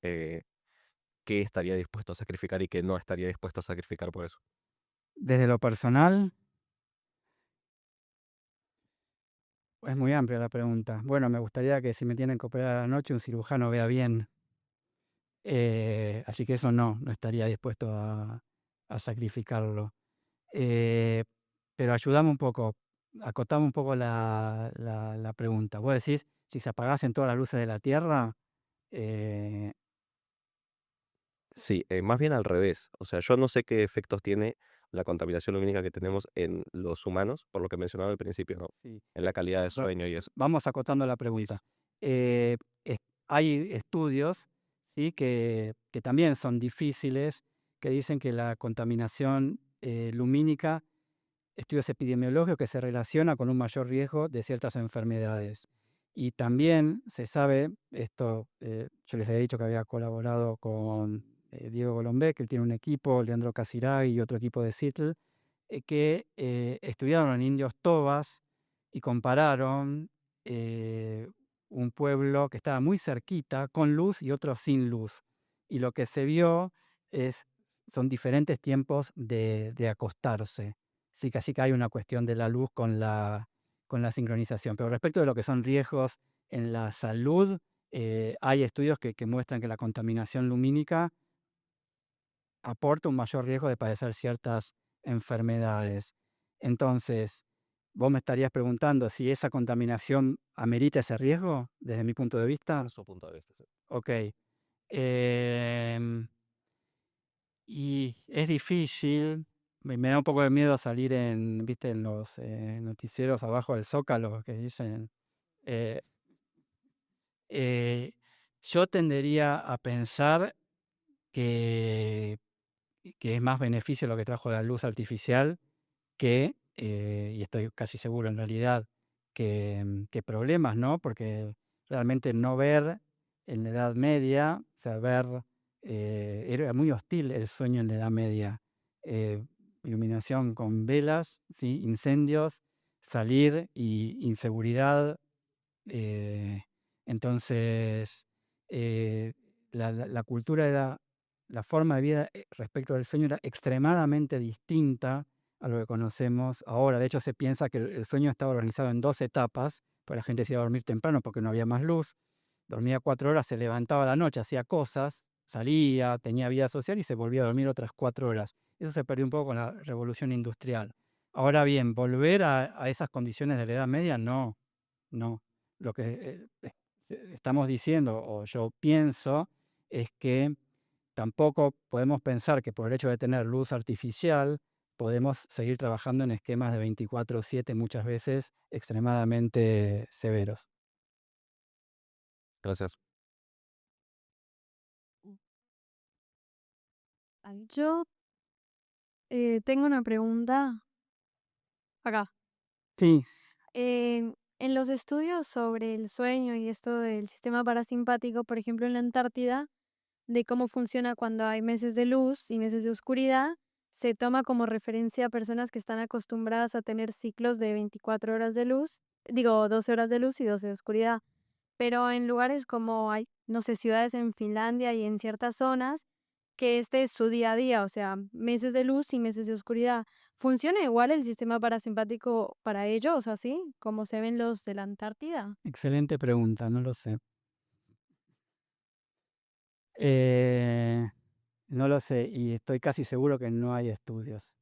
[SPEAKER 19] qué estaría dispuesto a sacrificar y qué no estaría dispuesto a sacrificar por eso.
[SPEAKER 2] Desde lo personal, es muy amplia la pregunta. Bueno, me gustaría que si me tienen que operar a la noche, un cirujano vea bien. Así que eso no estaría dispuesto a sacrificarlo. Pero ayudame un poco, acotame un poco la pregunta. Vos decís, si se apagasen todas las luces de la Tierra,
[SPEAKER 19] Sí, más bien al revés. O sea, yo no sé qué efectos tiene la contaminación lumínica que tenemos en los humanos, por lo que mencionaba al principio, ¿no?
[SPEAKER 2] sí.
[SPEAKER 19] En la calidad de
[SPEAKER 2] Pero
[SPEAKER 19] sueño y eso.
[SPEAKER 2] vamos acotando la pregunta. Eh, Hay estudios, ¿sí? que también son difíciles, que dicen que la contaminación lumínica, estudios epidemiológicos, que se relaciona con un mayor riesgo de ciertas enfermedades. Y también se sabe, esto yo les había dicho que había colaborado con Diego Golombek, que él tiene un equipo, Leandro Casiraghi y otro equipo de Seattle, que estudiaron en indios tobas y compararon un pueblo que estaba muy cerquita con luz y otro sin luz. Y lo que se vio son diferentes tiempos de acostarse. Sí, casi que hay una cuestión de la luz con la sincronización. Pero respecto de lo que son riesgos en la salud, hay estudios que muestran que la contaminación lumínica aporta un mayor riesgo de padecer ciertas enfermedades. Entonces, vos me estarías preguntando si esa contaminación amerita ese riesgo, desde mi punto de vista.
[SPEAKER 19] Desde su punto de vista, sí.
[SPEAKER 2] Ok. Y es difícil, me da un poco de miedo salir ¿viste? En los noticieros abajo del Zócalo, que dicen. eh, eh, yo tendería a pensar que es más beneficio lo que trajo la luz artificial y estoy casi seguro en realidad, que problemas, ¿no? Porque realmente no ver en la Edad Media, o sea, ver era muy hostil el sueño en la Edad Media. Iluminación con velas, ¿sí? Incendios, salir y inseguridad. Entonces, la cultura era, la forma de vida respecto del sueño era extremadamente distinta a lo que conocemos ahora. De hecho, se piensa que el sueño estaba organizado en 2 etapas, pues la gente se iba a dormir temprano porque no había más luz, dormía 4 horas, se levantaba a la noche, hacía cosas, salía, tenía vida social y se volvía a dormir otras 4 horas. Eso se perdió un poco con la revolución industrial. Ahora bien, volver a esas condiciones de la Edad Media, no. Lo que estamos diciendo, o yo pienso, es que tampoco podemos pensar que por el hecho de tener luz artificial podemos seguir trabajando en esquemas de 24/7 muchas veces extremadamente severos.
[SPEAKER 19] Gracias.
[SPEAKER 13] Yo tengo una pregunta acá.
[SPEAKER 2] Sí,
[SPEAKER 13] En los estudios sobre el sueño y esto del sistema parasimpático, por ejemplo, en la Antártida, de cómo funciona cuando hay meses de luz y meses de oscuridad, se toma como referencia a personas que están acostumbradas a tener ciclos de 24 horas de luz, digo, 12 horas de luz y 12 de oscuridad. Pero en lugares como hay, no sé, ciudades en Finlandia y en ciertas zonas, que este es su día a día, o sea, meses de luz y meses de oscuridad. ¿Funciona igual el sistema parasimpático para ellos, así como se ven los de la Antártida?
[SPEAKER 2] excelente pregunta, no lo sé. No lo sé, y estoy casi seguro que no hay estudios.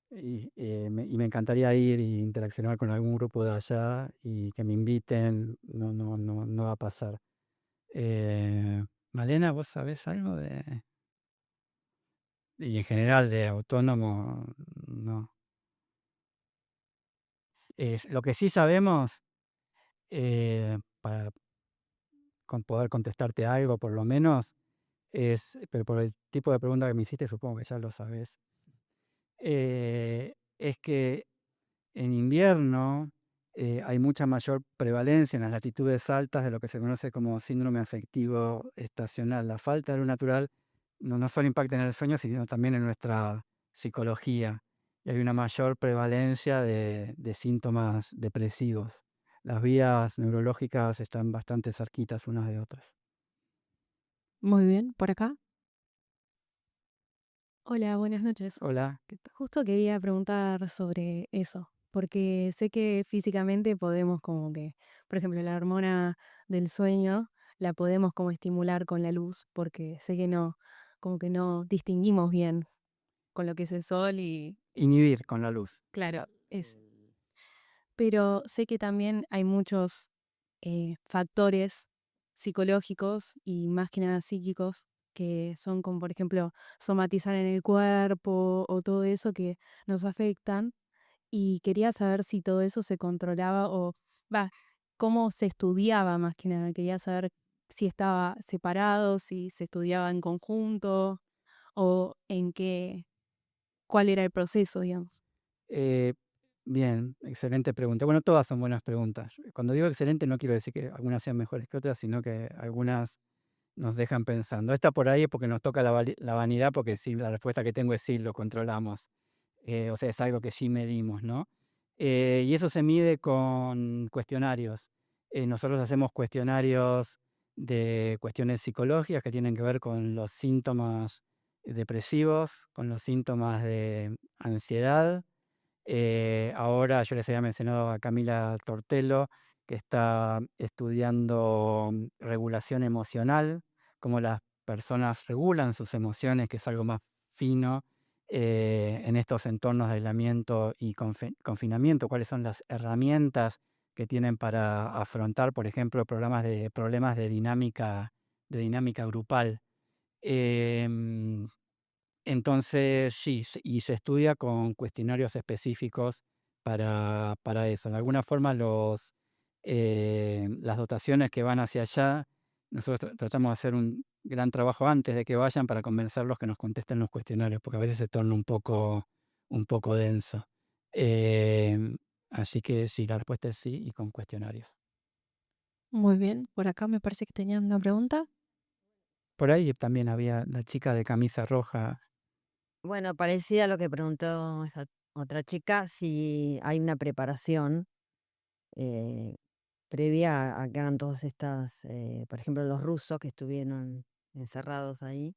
[SPEAKER 2] Y me encantaría ir y interaccionar con algún grupo de allá y que me inviten. No va a pasar. Malena, ¿vos sabés algo de...? Y en general de autónomo, no. Lo que sí sabemos, para poder contestarte algo por lo menos, pero por el tipo de pregunta que me hiciste, supongo que ya lo sabés, es que en invierno hay mucha mayor prevalencia en las latitudes altas de lo que se conoce como síndrome afectivo estacional. La falta de luz natural no solo impacta en el sueño, sino también en nuestra psicología. Y hay una mayor prevalencia de síntomas depresivos. Las vías neurológicas están bastante cerquitas unas de otras.
[SPEAKER 11] Muy bien, por acá. Hola, buenas noches.
[SPEAKER 2] Hola, ¿qué tal?
[SPEAKER 11] Justo quería preguntar sobre eso, porque sé que físicamente podemos como que, por ejemplo, la hormona del sueño la podemos como estimular con la luz, porque sé que no, como que no distinguimos bien con lo que es el sol y,
[SPEAKER 2] Inhibir con la luz.
[SPEAKER 11] claro, es. Pero sé que también hay muchos factores psicológicos y más que nada psíquicos que son como, por ejemplo, somatizar en el cuerpo o todo eso que nos afectan. Y quería saber si todo eso se controlaba o, va, cómo se estudiaba más que nada. Quería saber si estaba separado, si se estudiaba en conjunto o en qué, cuál era el proceso, digamos.
[SPEAKER 2] Eh, Bien, excelente pregunta. Bueno, todas son buenas preguntas. Cuando digo excelente no quiero decir que algunas sean mejores que otras, sino que algunas nos dejan pensando. Esta por ahí es porque nos toca la vanidad, porque sí, la respuesta que tengo es sí, lo controlamos. O sea, es algo que sí medimos, ¿no? Y eso se mide con cuestionarios. Nosotros hacemos cuestionarios de cuestiones psicológicas que tienen que ver con los síntomas depresivos, con los síntomas de ansiedad. Ahora yo les había mencionado a Camila Tortello, que está estudiando regulación emocional, cómo las personas regulan sus emociones, que es algo más fino en estos entornos de aislamiento y confinamiento, cuáles son las herramientas que tienen para afrontar, por ejemplo, problemas de dinámica grupal. Em, entonces, sí, y se estudia con cuestionarios específicos para eso. De alguna forma, las dotaciones que van hacia allá, nosotros tratamos de hacer un gran trabajo antes de que vayan para convencerlos que nos contesten los cuestionarios, porque a veces se torna un poco denso. Así que sí, la respuesta es sí y con cuestionarios.
[SPEAKER 11] Muy bien, por acá me parece que tenían una pregunta.
[SPEAKER 2] Por ahí también había la chica de camisa roja.
[SPEAKER 14] Bueno, parecía a lo que preguntó esa otra chica, si hay una preparación eh, previa a que hagan todas estas, por ejemplo, los rusos que estuvieron encerrados ahí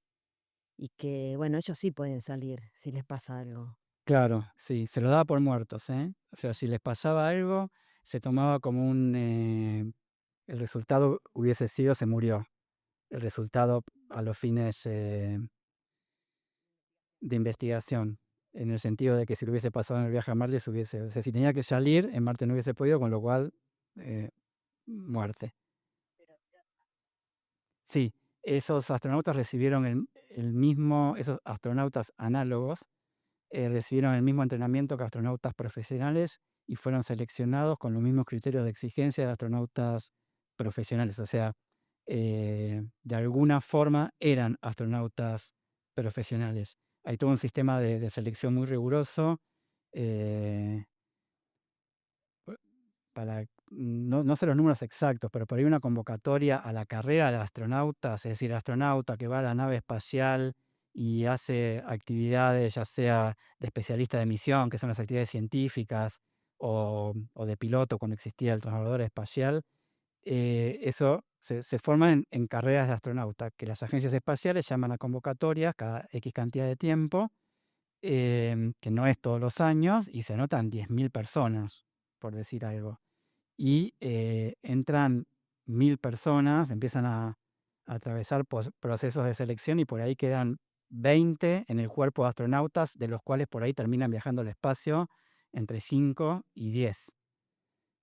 [SPEAKER 14] y que, bueno, ellos sí pueden salir si les pasa algo.
[SPEAKER 2] Claro, sí, se lo daba por muertos, ¿eh? O sea, si les pasaba algo, se tomaba como el resultado hubiese sido, se murió. El resultado a los fines de investigación, en el sentido de que si lo hubiese pasado en el viaje a Marte, o sea, si tenía que salir, en Marte no hubiese podido, con lo cual, muerte. Sí, esos astronautas recibieron esos astronautas análogos recibieron el mismo entrenamiento que astronautas profesionales y fueron seleccionados con los mismos criterios de exigencia de astronautas profesionales. O sea, de alguna forma eran astronautas profesionales. Hay todo un sistema de selección muy riguroso para, no sé los números exactos, pero por ahí una convocatoria a la carrera de astronautas, es decir, astronauta que va a la nave espacial y hace actividades, ya sea de especialista de misión, que son las actividades científicas, o de piloto cuando existía el transbordador espacial, eso se forman en carreras de astronauta, que las agencias espaciales llaman a convocatorias cada X cantidad de tiempo, que no es todos los años, y se anotan 10.000 personas, por decir algo. Y entran 1.000 personas, empiezan a atravesar procesos de selección y por ahí quedan 20 en el cuerpo de astronautas, de los cuales por ahí terminan viajando al espacio entre 5 y 10.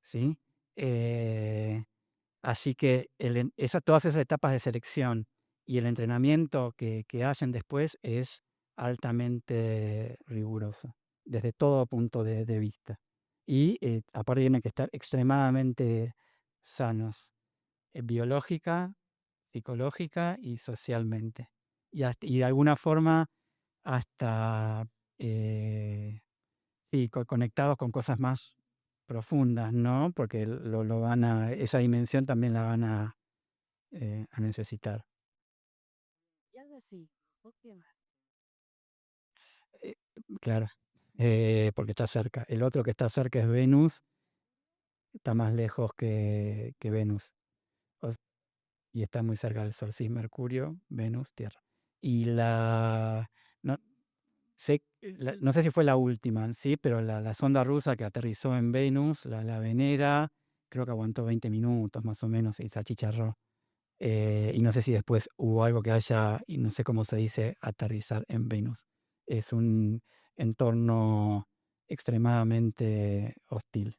[SPEAKER 2] ¿Sí? Así que todas esas etapas de selección y el entrenamiento que hacen después es altamente riguroso, desde todo punto de vista. Y aparte tienen que estar extremadamente sanos, biológica, psicológica y socialmente. Y de alguna forma hasta sí, conectados con cosas más profundas, ¿no? Porque esa dimensión también la van a necesitar.
[SPEAKER 1] Y algo así. ¿Por qué más?
[SPEAKER 2] Claro, porque está cerca. El otro que está cerca es Venus, está más lejos que Venus. Y está muy cerca del Sol, sí, Mercurio, Venus, Tierra. Y no, no sé si fue la última, sí, pero la sonda rusa que aterrizó en Venus, la Venera, creo que aguantó 20 minutos más o menos y se achicharró. Y no sé si después hubo algo que y no sé cómo se dice aterrizar en Venus. Es un entorno extremadamente hostil.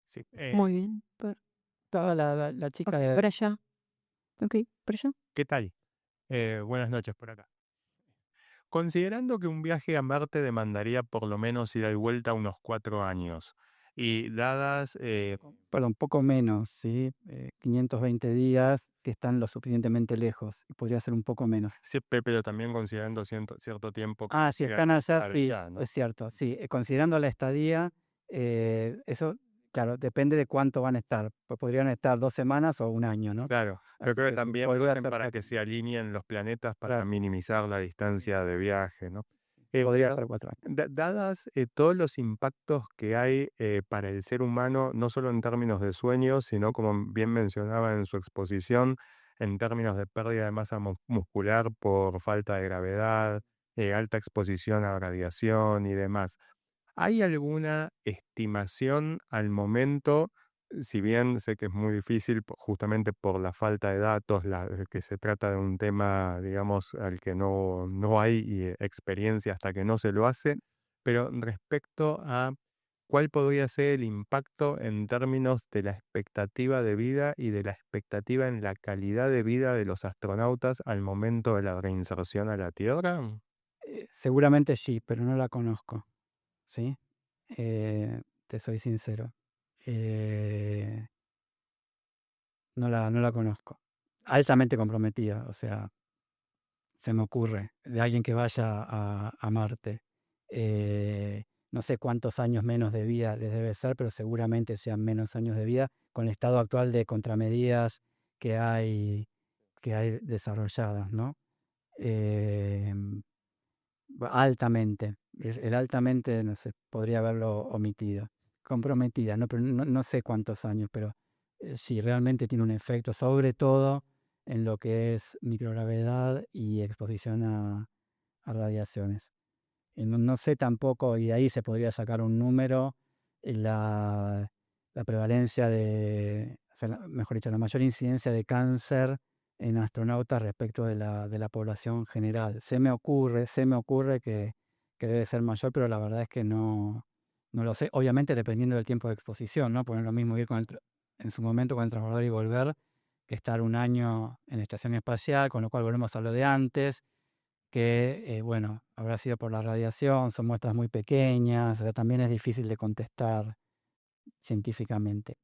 [SPEAKER 6] Sí.
[SPEAKER 11] Muy bien.
[SPEAKER 2] Estaba la chica
[SPEAKER 11] Ok, por allá. Ok, por allá.
[SPEAKER 6] ¿Qué tal? Buenas noches por acá. Considerando que un viaje a Marte demandaría por lo menos ida y vuelta unos 4 años, y dadas,
[SPEAKER 2] Perdón, poco menos, ¿sí? 520 días que están lo suficientemente lejos. Y podría ser un poco menos.
[SPEAKER 6] sí, pero también considerando cierto tiempo que
[SPEAKER 2] Ah, si están allá, sí,
[SPEAKER 6] allá, ¿no?
[SPEAKER 2] es cierto. Sí, considerando la estadía, eso, claro, depende de cuánto van a estar. Pues podrían estar 2 semanas o un año, ¿no?
[SPEAKER 6] Claro, pero
[SPEAKER 2] Así
[SPEAKER 6] creo que
[SPEAKER 2] que
[SPEAKER 6] también lo
[SPEAKER 2] podría
[SPEAKER 6] hacen
[SPEAKER 2] ser
[SPEAKER 6] para que se alineen los planetas para
[SPEAKER 2] Claro.
[SPEAKER 6] minimizar la distancia de viaje, ¿no?
[SPEAKER 2] Podría
[SPEAKER 6] Pero
[SPEAKER 2] ser 4 años.
[SPEAKER 6] dadas todos los impactos que hay para el ser humano, no solo en términos de sueños, sino como bien mencionaba en su exposición, en términos de pérdida de masa muscular por falta de gravedad, alta exposición a radiación y demás. ¿Hay alguna estimación al momento? Si bien sé que es muy difícil justamente por la falta de datos, que se trata de un tema, digamos, al que no hay experiencia hasta que no se lo hace, pero respecto a cuál podría ser el impacto en términos de la expectativa de vida y de la expectativa en la calidad de vida de los astronautas al momento de la reinserción a la Tierra.
[SPEAKER 2] Seguramente sí, pero no la conozco, ¿sí? Te soy sincero. No la conozco. Altamente comprometida, o sea, se me ocurre, de alguien que vaya a Marte. No sé cuántos años menos de vida les debe ser, pero seguramente sean menos años de vida con el estado actual de contramedidas que hay desarrolladas, ¿no? Altamente. El altamente, no sé, podría haberlo omitido. Comprometida, ¿no? Pero no sé cuántos años, pero sí, realmente tiene un efecto, sobre todo en lo que es microgravedad y exposición a radiaciones. Y no sé tampoco, y de ahí se podría sacar un número, la prevalencia o sea, mejor dicho, la mayor incidencia de cáncer en astronautas respecto de la población general. Se me ocurre que debe ser mayor, pero la verdad es que no lo sé. Obviamente dependiendo del tiempo de exposición, ¿no? Porque no es lo mismo ir en su momento con el transbordador y volver, que estar un año en estación espacial, con lo cual volvemos a lo de antes, que, bueno, habrá sido por la radiación, son muestras muy pequeñas, o sea, también es difícil de contestar científicamente.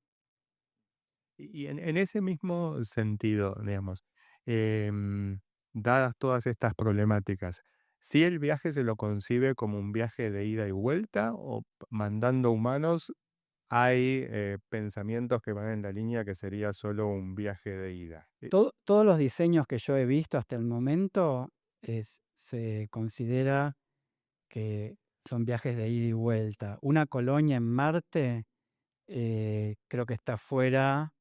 [SPEAKER 6] Y en ese mismo sentido, digamos, dadas todas estas problemáticas, ¿si el viaje se lo concibe como un viaje de ida y vuelta o mandando humanos hay pensamientos que van en la línea que sería solo un viaje de ida?
[SPEAKER 2] Todos los diseños que yo he visto hasta el momento se considera que son viajes de ida y vuelta. Una colonia en Marte creo que está fuera,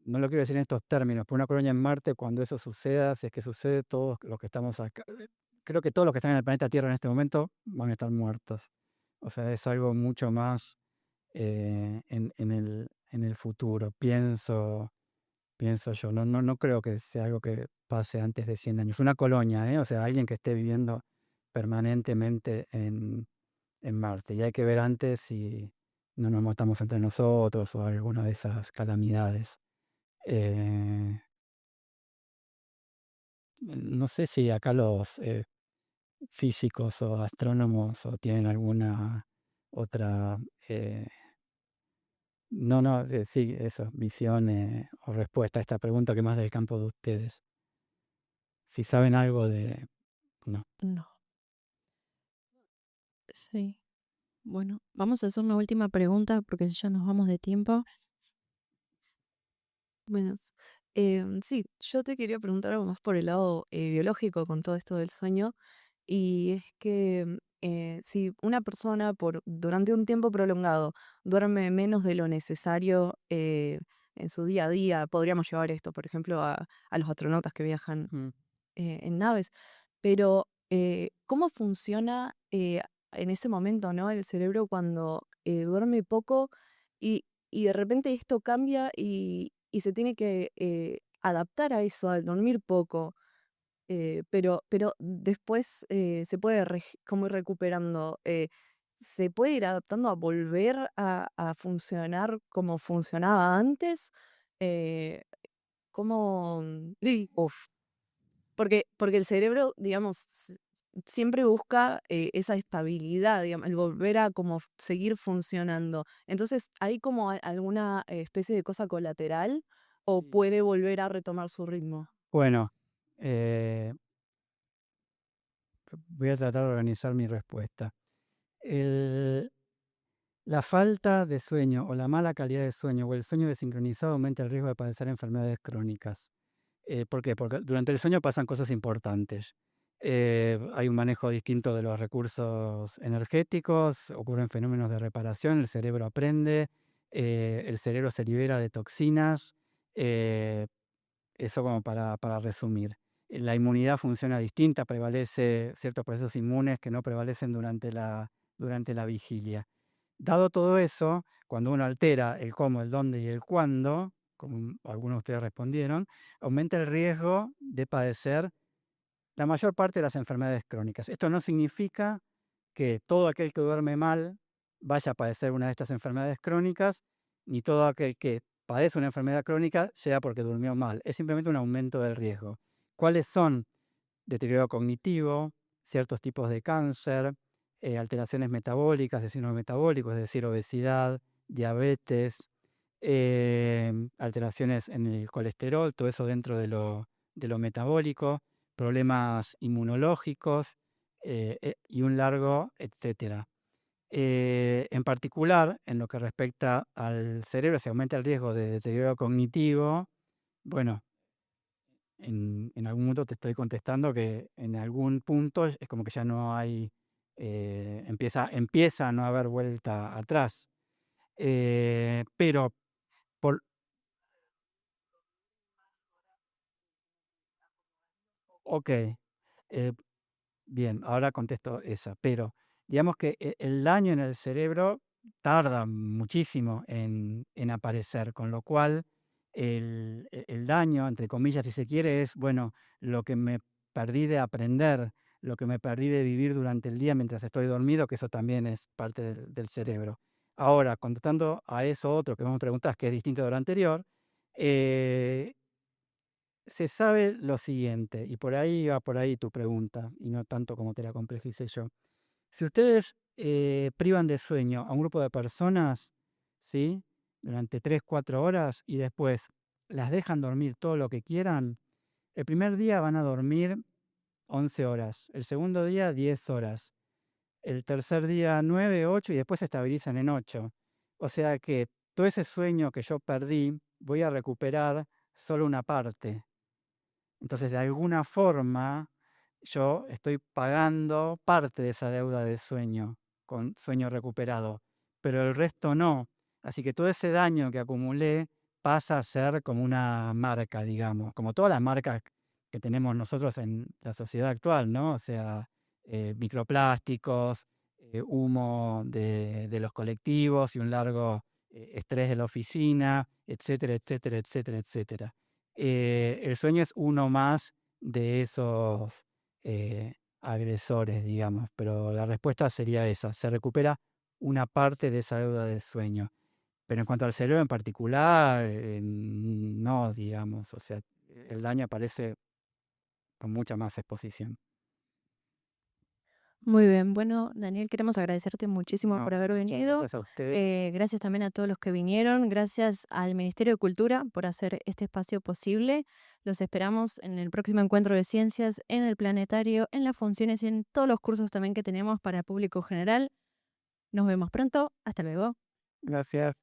[SPEAKER 2] no lo quiero decir en estos términos, pero una colonia en Marte, cuando eso suceda, si es que sucede, todos los que estamos acá, creo que todos los que están en el planeta Tierra en este momento van a estar muertos. O sea, es algo mucho más en el futuro, pienso yo. No creo que sea algo que pase antes de 100 años. Una colonia, o sea, alguien que esté viviendo permanentemente en Marte. Y hay que ver antes si no nos matamos entre nosotros o alguna de esas calamidades. No sé si acá los físicos o astrónomos o tienen alguna otra, sí, eso, visión o respuesta a esta pregunta que más del campo de ustedes. Si saben algo de... No.
[SPEAKER 11] No. Sí. Bueno, vamos a hacer una última pregunta porque ya nos vamos de tiempo.
[SPEAKER 20] Buenas. Sí, yo te quería preguntar algo más por el lado biológico con todo esto del sueño. Y es que si una persona durante un tiempo prolongado duerme menos de lo necesario en su día a día, podríamos llevar esto, por ejemplo, a los astronautas que viajan en naves. Pero, ¿cómo funciona en ese momento, ¿no? El cerebro cuando duerme poco y de repente esto cambia y se tiene que adaptar a eso, al dormir poco. Pero después se puede como ir recuperando. ¿Se puede ir adaptando a volver a funcionar como funcionaba antes? Eh, ¿Cómo? Sí, porque el cerebro, digamos, siempre busca esa estabilidad, digamos, el volver a como seguir funcionando. Entonces, ¿hay como alguna especie de cosa colateral o puede volver a retomar su ritmo?
[SPEAKER 2] Bueno, voy a tratar de organizar mi respuesta. La falta de sueño o la mala calidad de sueño o el sueño desincronizado aumenta el riesgo de padecer enfermedades crónicas. ¿Por qué? Porque durante el sueño pasan cosas importantes. Hay un manejo distinto de los recursos energéticos, ocurren fenómenos de reparación, el cerebro aprende, el cerebro se libera de toxinas, eh, eso como para resumir. La inmunidad funciona distinta, prevalece ciertos procesos inmunes que no prevalecen durante la vigilia. Dado todo eso, cuando uno altera el cómo, el dónde y el cuándo, como algunos de ustedes respondieron, aumenta el riesgo de padecer la mayor parte de las enfermedades crónicas. Esto no significa que todo aquel que duerme mal vaya a padecer una de estas enfermedades crónicas, ni todo aquel que padece una enfermedad crónica sea porque durmió mal. Es simplemente un aumento del riesgo. ¿Cuáles son? Deterioro cognitivo, ciertos tipos de cáncer, alteraciones metabólicas, de síndrome metabólico, es decir, obesidad, diabetes, alteraciones en el colesterol, todo eso dentro de lo metabólico, problemas inmunológicos y un largo etcétera. En particular, en lo que respecta al cerebro, se aumenta el riesgo de deterioro cognitivo. Bueno, en algún momento te estoy contestando que en algún punto es como que ya no hay, empieza a no haber vuelta atrás. Pero por... Ok, bien, ahora contesto esa, pero digamos que el daño en el cerebro tarda muchísimo en aparecer, con lo cual el daño, entre comillas, si se quiere, es, bueno, lo que me perdí de aprender, lo que me perdí de vivir durante el día mientras estoy dormido, que eso también es parte del cerebro. Ahora, contestando a eso otro que vos me preguntás, que es distinto de lo anterior, se sabe lo siguiente, y por ahí va por ahí tu pregunta, y no tanto como te la complejicé yo. Si ustedes privan de sueño a un grupo de personas, ¿sí? Durante 3, 4 horas y después las dejan dormir todo lo que quieran, el primer día van a dormir 11 horas, el segundo día 10 horas, el tercer día 9, 8 y después se estabilizan en 8. O sea que todo ese sueño que yo perdí, voy a recuperar solo una parte. Entonces, de alguna forma, yo estoy pagando parte de esa deuda de sueño con sueño recuperado, pero el resto no. Así que todo ese daño que acumulé pasa a ser como una marca, digamos, como todas las marcas que tenemos nosotros en la sociedad actual, ¿no? O sea, microplásticos, humo de los colectivos y un largo estrés de la oficina, etcétera, etcétera, etcétera, etcétera. El sueño es uno más de esos agresores, digamos, pero la respuesta sería esa, se recupera una parte de esa deuda de sueño. Pero en cuanto al cerebro en particular, no, digamos, o sea, el daño aparece con mucha más exposición.
[SPEAKER 11] Muy bien, bueno, Daniel, queremos agradecerte muchísimo
[SPEAKER 2] No,
[SPEAKER 11] por haber
[SPEAKER 2] muchas
[SPEAKER 11] venido.
[SPEAKER 2] gracias a ustedes.
[SPEAKER 11] Gracias también a todos los que vinieron. Gracias al Ministerio de Cultura por hacer este espacio posible. Los esperamos en el próximo encuentro de ciencias, en el planetario, en las funciones y en todos los cursos también que tenemos para público general. Nos vemos pronto. Hasta luego.
[SPEAKER 2] Gracias.